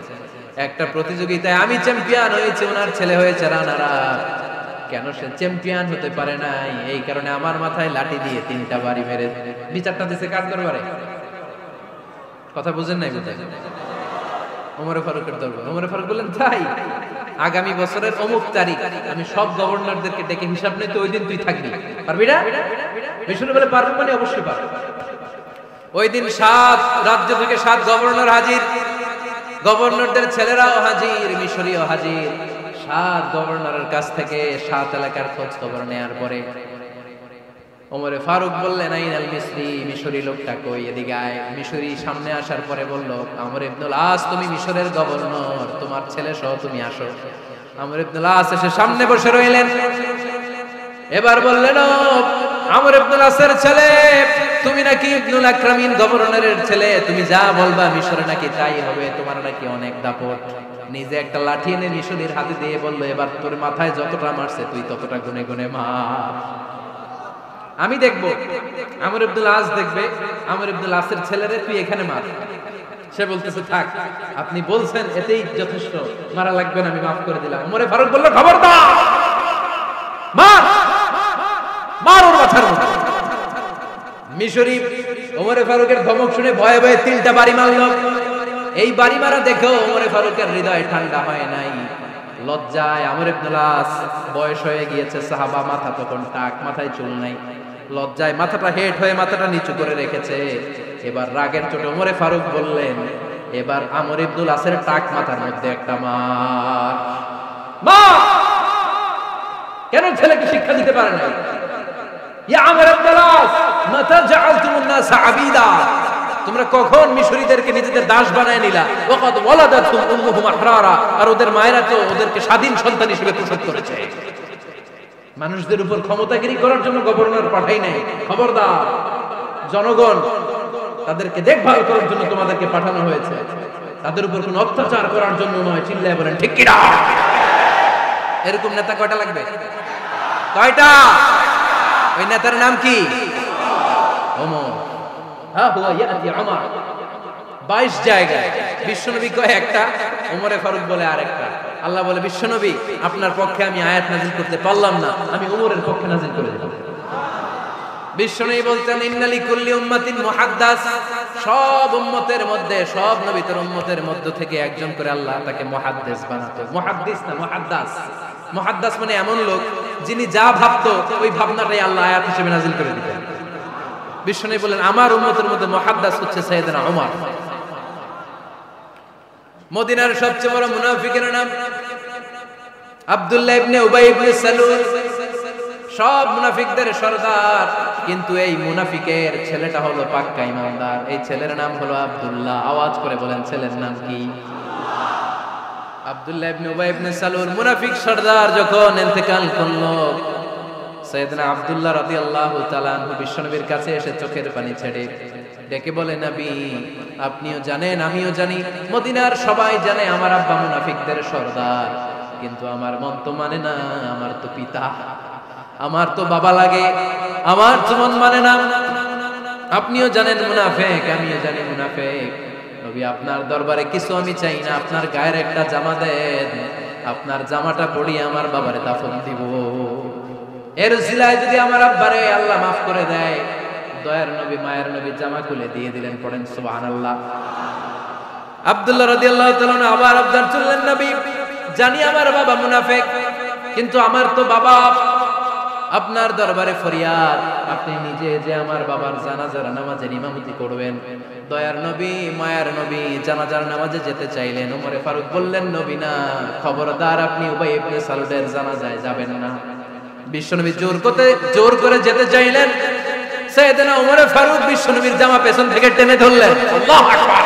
একটা প্রতিযোগিতায় আমি চ্যাম্পিয়ন হয়েছি, ওনার ছেলে হয়েছে রানার আপ। কেন সে চ্যাম্পিয়ন হতে পারে নাই? এই কারণে আমার মাথায় লাঠি দিয়ে 3টা বাড়ি মেরে বিচারটা দিছে কার দরবারে? কথা বুঝেন নাই বোধহয়? ওমর ফারুকের দরবারে। ওমর ফারুক বললেন, তাই আগামী বছরের অমুক তারিখ আমি সব গভর্নরদেরকে ডেকে হিসাব নেই, তো ওই দিন তুই থাকবি, পারবি না? মিশরে বলে, পারবো মানে অবশ্যই পারবো। ওই দিন 7 রাজ্য থেকে 7 গভর্নর হাজির, গভর্নরদের ছেলেরাও হাজির, মিশরীয় হাজির। 7 গভর্নরের কাছ থেকে 7 এলাকার খোঁজ খবর নেয়ার পরে ওমরে ফারুক বললেন, আইনাল মিসরি, মিশরি লোকটা কই, এদিকে আয়। মিশরি সামনে আসার পরে বলল, আমর ইবনে আল-আস, তুমি মিশরের গভর্নর, তোমার ছেলে সহ তুমি আসো। আমর ইবনে আল-আস এসে সামনে বসে রইলেন। এবার বললেন, আমর ইবনে আল-আসের ছেলে, তুমি নাকি ইবনুল আকরামিন গভর্নরের ছেলে, তুমি যা বলবা মিশরে নাকি তাই হবে, তোমার নাকি অনেক দাপট। নিজে একটা লাঠি এনে মিশরীর হাতে দিয়ে বলল, এবার তোর মাথায় যতটা মারছে তুই ততটা গুনে গুনে মার, আমি দেখবো। আমর ইবনে আল-আস দেখবে, আমর ইবনে আল-আসের ছেলেরে তুই এখানে মার। সে বলতেছে, থাক, আপনি বলছেন এতেই যথেষ্ট, মারা লাগবে না, আমি মাফ করে দিলাম। ওমরে ফারুক বলল, খবরদার, মার, মার ওর মাথার মধ্যে। মিশরি ওমরে ফারুকের ধমক শুনে ভয়ে ভয়ে 3টা বাড়ি মারল। এই বাড়ি মারা দেখেও ওমরে ফারুকের হৃদয় ঠান্ডা হয় নাই। লজ্জায় আমর ইবনে আল-আস, বয়স হয়ে গিয়েছে, সাহাবা, মাথা তখন টাক, মাথায় চুল নাই, লজ্জায় মাথাটা হেট হয়ে মাথাটা নিচু করে রেখেছে। এবার রাগের চোটে ওমরে ফারুক বললেন, এবার আমর ইবনে আল-আসের টাক মাথার মধ্যে একটা মার। মা কেন ছেলেকে শিক্ষা দিতে পারে না? ইয়া আমর ইবনে আল-আস, মাতা জাআলতুমুন নাস আবিদা, তোমরা কখন মিশরীদেরকে নিজেদের দাস বানায় নিলা? ওয়াকাদ ওয়ালাদাতুম উম্মুহুম আহরারা, আর ওদের মায়েরা তো ওদেরকে স্বাধীন সন্তান হিসেবে প্রসব করেছে। মানুষদের উপর ক্ষমতাগিরি করার জন্য গভর্নর পাঠাই নাই। খবরদার, জনগণ তাদেরকে দেখভাল করার জন্য তোমাদেরকে পাঠানো হয়েছে, তাদের উপর কোনো অত্যাচার করার জন্য নয়। চিল্লায় বলেন ঠিক কিনা? এরকম নেতা কয়টা লাগবে? কয়টা? ওই নেতার নাম কি? ওমর। হ্যাঁ, হুয়া ইয়াতি ওমর। 22 জায়গায় বিশ্বনবী কয় একটা, ওমরে ফারুক বলে আরেকটা। আল্লাহ বলে, বিশ্বনবী আপনার পক্ষে আমি আয়াত নাযিল করতে পারলাম না, আমি ওমরের পক্ষে নাযিল করে দিলাম। বিশ্বনবী বলতেন, ইন্নালি কুল্লি উম্মাতিন মুহাদ্দাস, সব উম্মতের মধ্যে, সব নবীদের উম্মতের মধ্য থেকে একজন করে আল্লাহ তাকে মুহাদ্দিস বানাতো। মুহাদ্দিস না, মুহাদ্দাস। মুহাদ্দাস মানে এমন লোক যিনি যা ভাবতো ওই ভাবনাটাই আল্লাহ আয়াত হিসেবে নাযিল করে দিতেন। বিশ্বনবী বলেন, আমার উম্মতের মধ্যে মুহাদ্দাস হচ্ছে সাইয়েদনা ওমর। মদিনার সবচেয়ে বড় মুনাফিকের নাম আব্দুল্লাহ ইবনে উবাই ইবনে সালুল। সব মুনাফিকদের সরদার, কিন্তু এই মুনাফিকের ছেলেটা হলো পাক্কা ইমানদার। এই ছেলের নাম হলো আব্দুল্লাহ। আওয়াজ করে বলেন, ছেলের নাম কি? আব্দুল্লাহ ইবনে উবাই ইবনে সালুল। মুনাফিক সরদার যখন ইন্তেকাল করলো, সাইয়েদনা আব্দুল্লাহ রাদিয়াল্লাহু তাআলা আনহু বিশ্বনবীর কাছে এসে চোখের পানি ছেড়ে ডেকে বলে, নবী আপনিও জানেন, আমিও জানি, মদিনার সবাই জানে আমার আব্বা মুনাফিকদের সরদার, কিন্তু আমার মন তো মানে না, আমার তো পিতা, আমার তো বাবা লাগে, আমার তো মন মানে না। আপনিও জানেন মুনাফিক, আমিও জানি মুনাফিক। নবী আপনার দরবারে কিছু আমি চাই না, আপনার গায়ের একটা জামা দেন, আপনার জামাটা পরিয়ে আমার বাবারে দাফন দিব। এর উসিলায় যদি আমার আব্বারে আল্লাহ মাফ করে দেয়, দয়ার নবী মায়ের নবী জামা খুলে দিয়ে দিলেন। পড়েন সুবহানাল্লাহ। আব্দুল্লাহ রাদিয়াল্লাহু তাআলা আবার আবদার চললেন, নবী জানি আমার বাবা মুনাফিক, কিন্তু আমার তো বাবা, আপনার দরবারে ফরিয়াদ, আপনি নিজে যে আমার বাবার জানাজার নামাজের ইমামতি করবেন। দয়ার নবী মায়ার নবী জানাজার নামাজে যেতে চাইলেন। ওমরে ফারুক বললেন, নবী না, খবরদার আপনি উবাই ইবনে সালুলের জানাজায় যাবেন না। বিশ্বনবী জোর করে যেতে চাইলেন। সাইয়েদনা ওমরে ফারুক বিশ্বনবীর জামা পেছন থেকে টেনে ধরলেন। আল্লাহু আকবার।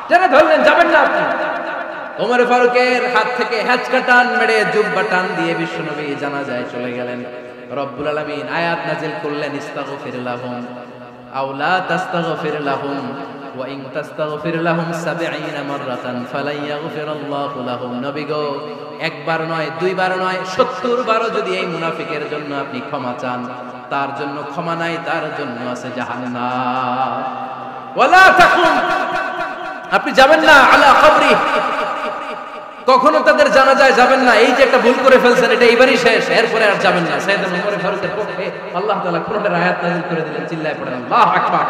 টেনে ধরলেন, যাবেন না আপনি। ওমর ফারুকের হাত থেকে হ্যাচকা টান মেরে জুব্বা টান দিয়ে বিশ্বনবী জানাজায় চলে গেলেন। রব্বুল আলামিন আয়াত নাযিল করলেন, ইস্তাগফির লাহুম আও লা তাস্তাগফির লাহুম ওয়া ইন তাস্তাগফির লাহুম ৭০ মাররাতান ফালাই ইয়াগফিরাল্লাহু লাহুম। নবী গো, একবার নয়, দুইবার নয়, ৭০ বারও যদি এই মুনাফিকের জন্য আপনি ক্ষমা চান, তার জন্য ক্ষমা নাই, তার জন্য আছে জাহান্নাম। ওয়ালা তাকুম, আপনি যাবেন না আলা কবরি, কখনো তাদের জানাজায় যাবেন না। এই যে একটা ভুল করে ফেলছেন, এটা এবারই শেষ, এরপরে আর যাবেন না। সাইয়েদনা ওমর ফারুকের পক্ষে আল্লাহ তাআলা কোরআনের আয়াত নাযিল করে দিলেন। চিল্লায় পড়েন আল্লাহু আকবার।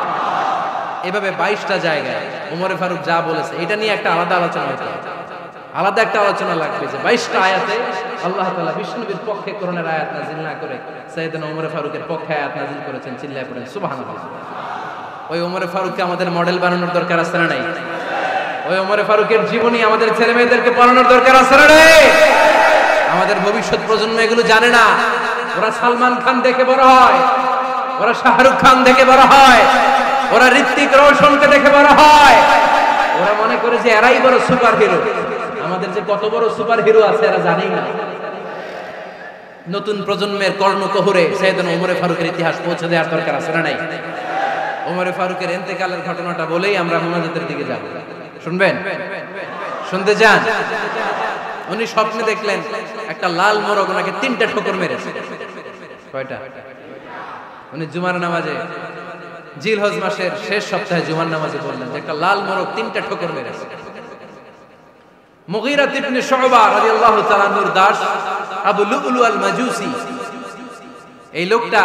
এভাবে 22টা জায়গায় ওমর ফারুক যা বলেছে, এটা নিয়ে একটা আলাদা আলোচনা হতে হবে, আলাদা একটা আলোচনা লাগবে যে 22টা আয়াতে আল্লাহ তাআলা বিষ্ণুবীর পক্ষে কোরআনের আয়াত নাযিল না করে সাইয়েদনা ওমর ফারুকের পক্ষে আয়াত নাযিল করেছেন। চিল্লায় পড়েন সুবহানাল্লাহ। ওই ওমর ফারুককে আমাদের মডেল বানানোর দরকার আছে না নাই? ওই ওমর ফারুকের জীবনী আমাদের ছেলে মেয়েদেরকে পড়ানোর দরকার আছে না নাই? আমাদের ভবিষ্যৎ প্রজন্ম এগুলো জানে না। ওরা সালমান খান দেখে বড় হয়, ওরা শাহরুখ খান দেখে বড় হয়, ওরা ঋত্বিক রোশনকে দেখে বড় হয়, ওরা মনে করে যে এরাই বড় সুপার হিরো। আমাদের যে কত বড় সুপার হিরো আছে এরা জানেই না। নতুন প্রজন্মের কর্ণকহরে সাইয়েদনা ওমর ফারুকের ইতিহাস পৌঁছে দেওয়ার দরকার আছে না নাই? ওমর ফারুকের ইন্তেকালের ঘটনাটা বলেই আমরা মুনাজাতের দিকে যাব। শুনবেন? শুনতে চান? উনি স্বপ্নে দেখলেন একটা লাল মোরগ ওনাকে 3টা ঠোকর মেরেছে। কয়টা? উনি জুমার নামাজে, জিলহজ মাসের শেষ সপ্তাহে জুমার নামাজে বললেন যে একটা লাল মোরগ 3টা ঠোকর মেরেছে। মুগীরা ইবনে শুবা রাদিয়াল্লাহু তাআলা আনহুর দাস আবু লুলু আল মাজুসি, এই লোকটা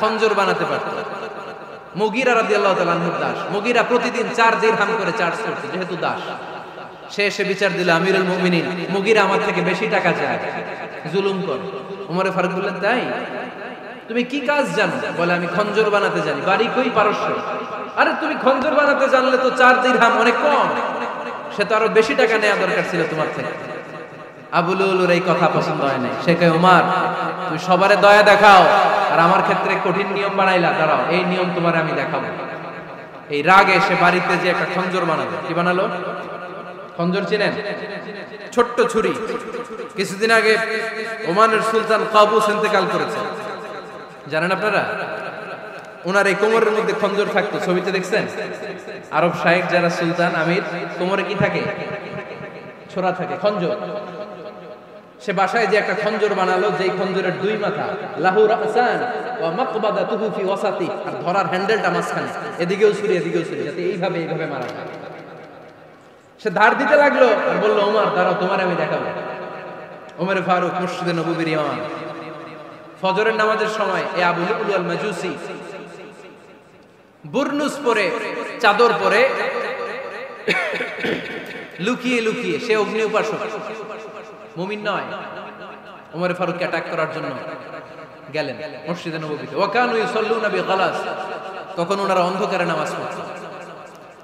খঞ্জর বানাতে পারত। মুগীরা রাদিয়াল্লাহু তাআলা আনহুর দাস। মুগীরা প্রতিদিন 4 দিরহাম করে চার্জ করত, যেহেতু দাস। সে এসে বিচার দিল, আমিরুল মুমিনিন, মুগীরা আমার থেকে বেশি টাকা চায়, জুলুম করে। ওমর ফারুক বললেন, তাই? তুমি কি কাজ জানো? বলে, আমি খঞ্জর বানাতে জানি। বাড়ি কই? পারস্য। আরে তুমি খঞ্জর বানাতে জানলে তো 4 দিরহাম অনেক কম, সে তো আরো বেশি টাকা নেওয়া দরকার ছিল তোমার থেকে। আবু লুলুর এই কথা পছন্দ হয় নাই। সে কয়, ওমর তুমি সবারে দয়া দেখাও, আর আমার ক্ষেত্রে কঠিন নিয়ম বানাইলা, দাঁড়াও এই নিয়ম তোমার আমি দেখাবো। এই রাগে সে বাড়িতে যে একটা খঞ্জর বানালো। কি বানালো? খঞ্জর চিনেন? ছোট্ট ছুরি। কিছুদিন আগে ওমানের সুলতান কাবুস ইন্তেকাল করেছে, জানেন আপনারা? ওনার এই কোমরের মধ্যে খঞ্জর থাকতো, ছবিতে দেখছেন? আরব শায়েখ যারা সুলতান আমির, কোমরে কি থাকে? ছোরা থাকে, খঞ্জর। সে বাসায় যে একটা খঞ্জর বানালো, যেই খঞ্জরের দুই মাথা, লাহু রাসান ওয়া মাকবাদাতুহু ফি ওয়াসাতি, আর ধরার হ্যান্ডেলটা মাঝখানে, এদিকেও ছুরি এদিকেও ছুরি, যাতে এইভাবে মারা যায়। সে ধার দিতে লাগলো আর বলল, ওমর দাঁড়াও, তোমার আমি দেখাবো। ওমর ফারুক মসজিদে নববীর ইমাম, ফজরের নামাজের সময় এ আবু লুলু আল মাজুসি বুরনুস পরে, চাদর পরে, লুকিয়ে লুকিয়ে, সে অগ্নি উপাসক, মুমিন নয়। ওমর ফারুককে অ্যাটাক করার জন্য গেলেন মসজিদে নববীতে। ওয়া কানু ইউসাল্লুনা বিগালাস, তখন ওনারা অন্ধকারে নামাজ পড়তেন।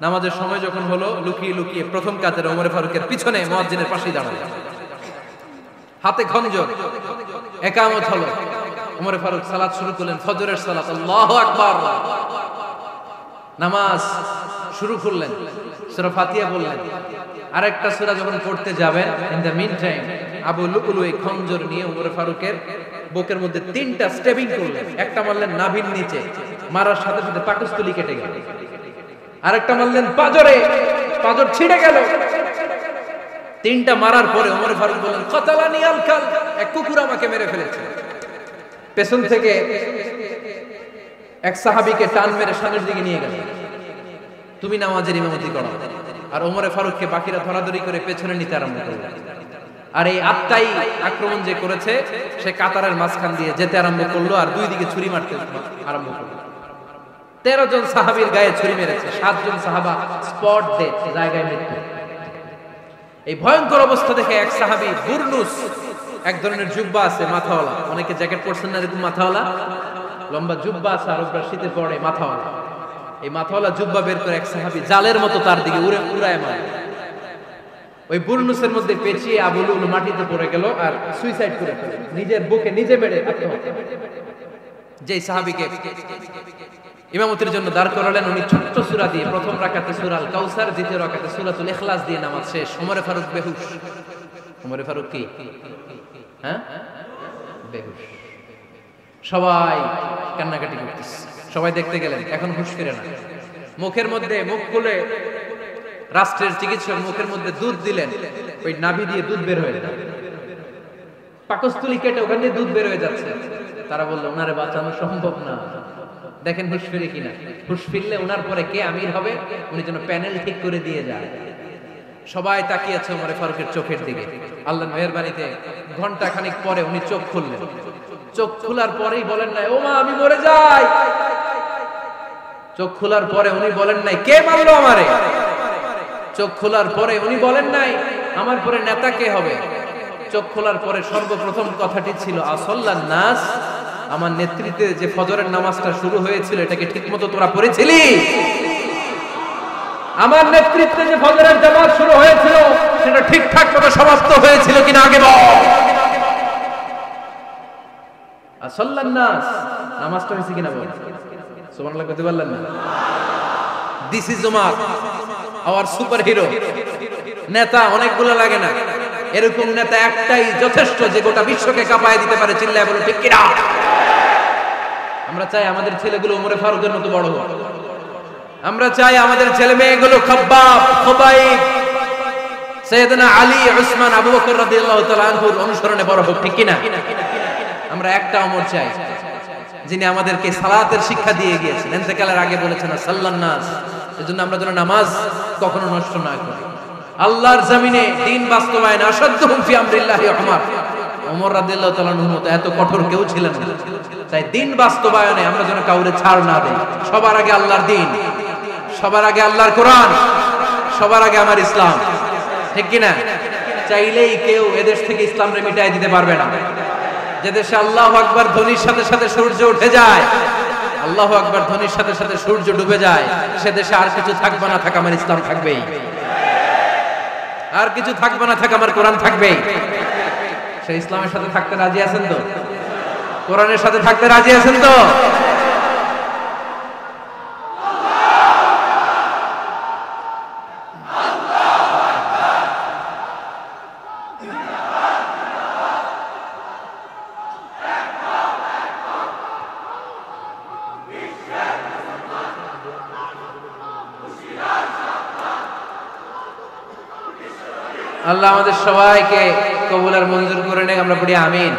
নামাজের সময় যখন হলো, লুকিয়ে লুকিয়ে প্রথম কাতারে ওমর ফারুকের পিছনে মুয়াজ্জিনের পাশেই দাঁড়ালেন, হাতে খঞ্জর। ইকামত হলো, ওমর ফারুক সালাত শুরু করলেন, ফজরের সালাত, আল্লাহু আকবার। নামাজ শুরু করলেন, সূরা ফাতিহা বললেন। আরেকটা সূরা যখন পড়তে যাবেন, in the meantime Abu Lulu এই খঞ্জর নিয়ে ওমর ফারুকের বুকের মধ্যে 3টা স্টেবিং করলেন। একটা মারলেন নাভির নিচে, মারার সাথে সাথে পাকস্থলী কেটে গেল। আরেকটা মারলেন পাজরে, পাজর ছিঁড়ে গেল। 3টা মারার পরে ওমর ফারুক বললেন, কাতালানি আল কাল, এক কুকুর আমাকে মেরে ফেলেছে। পেছন থেকে এক সাহাবীকে টান মেরে সামনের দিকে নিয়ে গেল, তুমি নামাজের ইমামতি করো। আর ওমর ফারুককে বাকিরা ধরাধরি করে পেছনে নিতে আরম্ভ করল। আর এই আত্মাই আক্রমণ যে করেছে, সে কাতারের মাঝখান দিয়ে যেতে আরম্ভ করলো আর দুই দিকে ছুরি মারতে আরম্ভ করলো। 13 জন সাহাবীর গায়ে ছুরি মেরেছে, 7 জন সাহাবা স্পট ডেথ, জায়গায় মৃত্যু। এই ভয়ঙ্কর অবস্থা দেখে এক সাহাবী বুরনুস, এক ধরনের জুব্বা আছে মাথাওয়ালা, অনেকে জ্যাকেট পরছেন না এরকম মাথাওয়ালা, লম্বা জুব্বা আছে, আরবরা শীতে পরে মাথাওয়ালা। এই মাথাওয়ালা জুব্বা বের করে এক সাহাবী জালের মতো তার দিকে উড়ায় মারে। ওই বুরনুসের মধ্যে পেঁচিয়ে আবু লুলু মাটিতে পড়ে গেল আর সুইসাইড করে ফেলল, নিজের বুকে নিজে মেরে আত্মহত্যা। যেই সাহাবীকে ইমামতির জন্য দাঁড় করালেন, উনি ছোট্ট সূরা দিয়ে, প্রথম রাকাতে সূরা আল কাউসার, দ্বিতীয় রাকাতে সূরাতুল ইখলাস দিয়ে নামাজ শেষ। ওমর ফারুক বেহুশ। ওমর ফারুক কি? হ্যাঁ, বেহুশ। সবাই কান্নাকাটি করতেছে, সবাই দেখতে গেলেন, এখন হুঁশ ফিরে না। মুখের মধ্যে, মুখ খুলে রাষ্ট্রের চিকিৎসক মুখের মধ্যে দুধ দিলেন, ওই নাভি দিয়ে দুধ বের হয়ে যায়, পাকস্থলী কেটে ওখান দিয়ে দুধ বের হয়ে যাচ্ছে। তারা বললো, ওনারে বাঁচানো সম্ভব না, দেখেন হুঁশ ফিরে কিনা। হুঁশ ফিরলে ওনার পরে কে আমির হবে, উনি যেন প্যানেল ঠিক করে দিয়ে যায়। সবাই তাকিয়েছে ওমর ফারুকের চোখের দিকে। আল্লাহর মেহেরবানিতে ঘন্টা খানিক পরে উনি চোখ খুললেন। চোখ খোলার পরেই বলেন নাই, ও মা আমি মরে যাই। চোখ খোলার পরে উনি বলেন নাই, কে মারলো আমারে। চোখ খোলার পরে উনি বলেন নাই, আমার পরে নেতা কে হবে। চোখ খোলার পরে সর্বপ্রথম কথাটি ছিল, আসল্লান নাস, আমার নেতৃত্বে যে ফজরের নামাজটা শুরু হয়েছিল, এটাকে ঠিকমতো তোরা পড়েছিলি? আমার নেতৃত্বে যে ফজরের জামাত শুরু হয়েছিল, সেটা ঠিকঠাক মতো সমাপ্ত হয়েছিল কিনা আগে বল। আসল্লান নাস, নামাজটা হয়েছে কিনা বল। সুবহানাল্লাহ কইতে পারলেন না? This is Omar, hour super hero. নেতা অনেকগুলো লাগে না, এরকম নেতা একটাই যথেষ্ট, যে গোটা বিশ্বকে কাঁপায় দিতে পারে। চিল্লায় বলো ঠিক কিনা? আমরা চাই আমাদের ছেলেগুলো ওমর ফারুকের মতো বড় হোক। আমরা চাই আমাদের ছেলে মেয়েগুলো খাব্বাব, খুবাইব, সাইয়েদনা আলী, উসমান, আবু বকর রাদিয়াল্লাহু তাআলা আনহুর অনুসরণে বড় হোক, ঠিক কিনা? আমরা একটা ওমর চাই, যিনি আমাদেরকে সালাতের শিক্ষা দিয়ে গিয়েছেন, ইন্তেকালের আগে বলেছেন সাল্লান নাস। এজন্য আমরা যেন নামাজ কখনো নষ্ট না করি। আল্লাহর জমিনে দ্বীন বাস্তবায়ন আসাদুহুম ফি আমরিল্লাহি ওমর। ওমর রাদিয়াল্লাহু তাআলা আনহুর মতো এত কঠোর কেউ ছিলেন না। তাই দ্বীন বাস্তবায়নে আমরা যেন কাউরে ছাড় না দেই। সবার আগে আল্লাহর দ্বীন, সবার আগে আল্লাহর কোরআন, সবার আগে আমার ইসলাম, ঠিক কিনা? চাইলেই কেউ এদেশ থেকে ইসলামকে মিটাই দিতে পারবে না। যে দেশে আল্লাহু আকবার ধ্বনির সাথে সাথে সূর্য উঠে যায়, আল্লাহু আকবার ধ্বনির সাথে সাথে সূর্য ডুবে যায়, সে দেশে আর কিছু থাকবে না থাক, আমার ইসলাম থাকবেই। আর কিছু থাকবে না থাক, আমার কোরআন থাকবেই। সে ইসলামের সাথে থাকতে রাজি আছেন তো? কোরআনের সাথে থাকতে রাজি আছেন তো? আল্লাহ আমাদের সবাইকে কবুল আর মঞ্জুর করে নেক, আমরা পড়ি আমিন।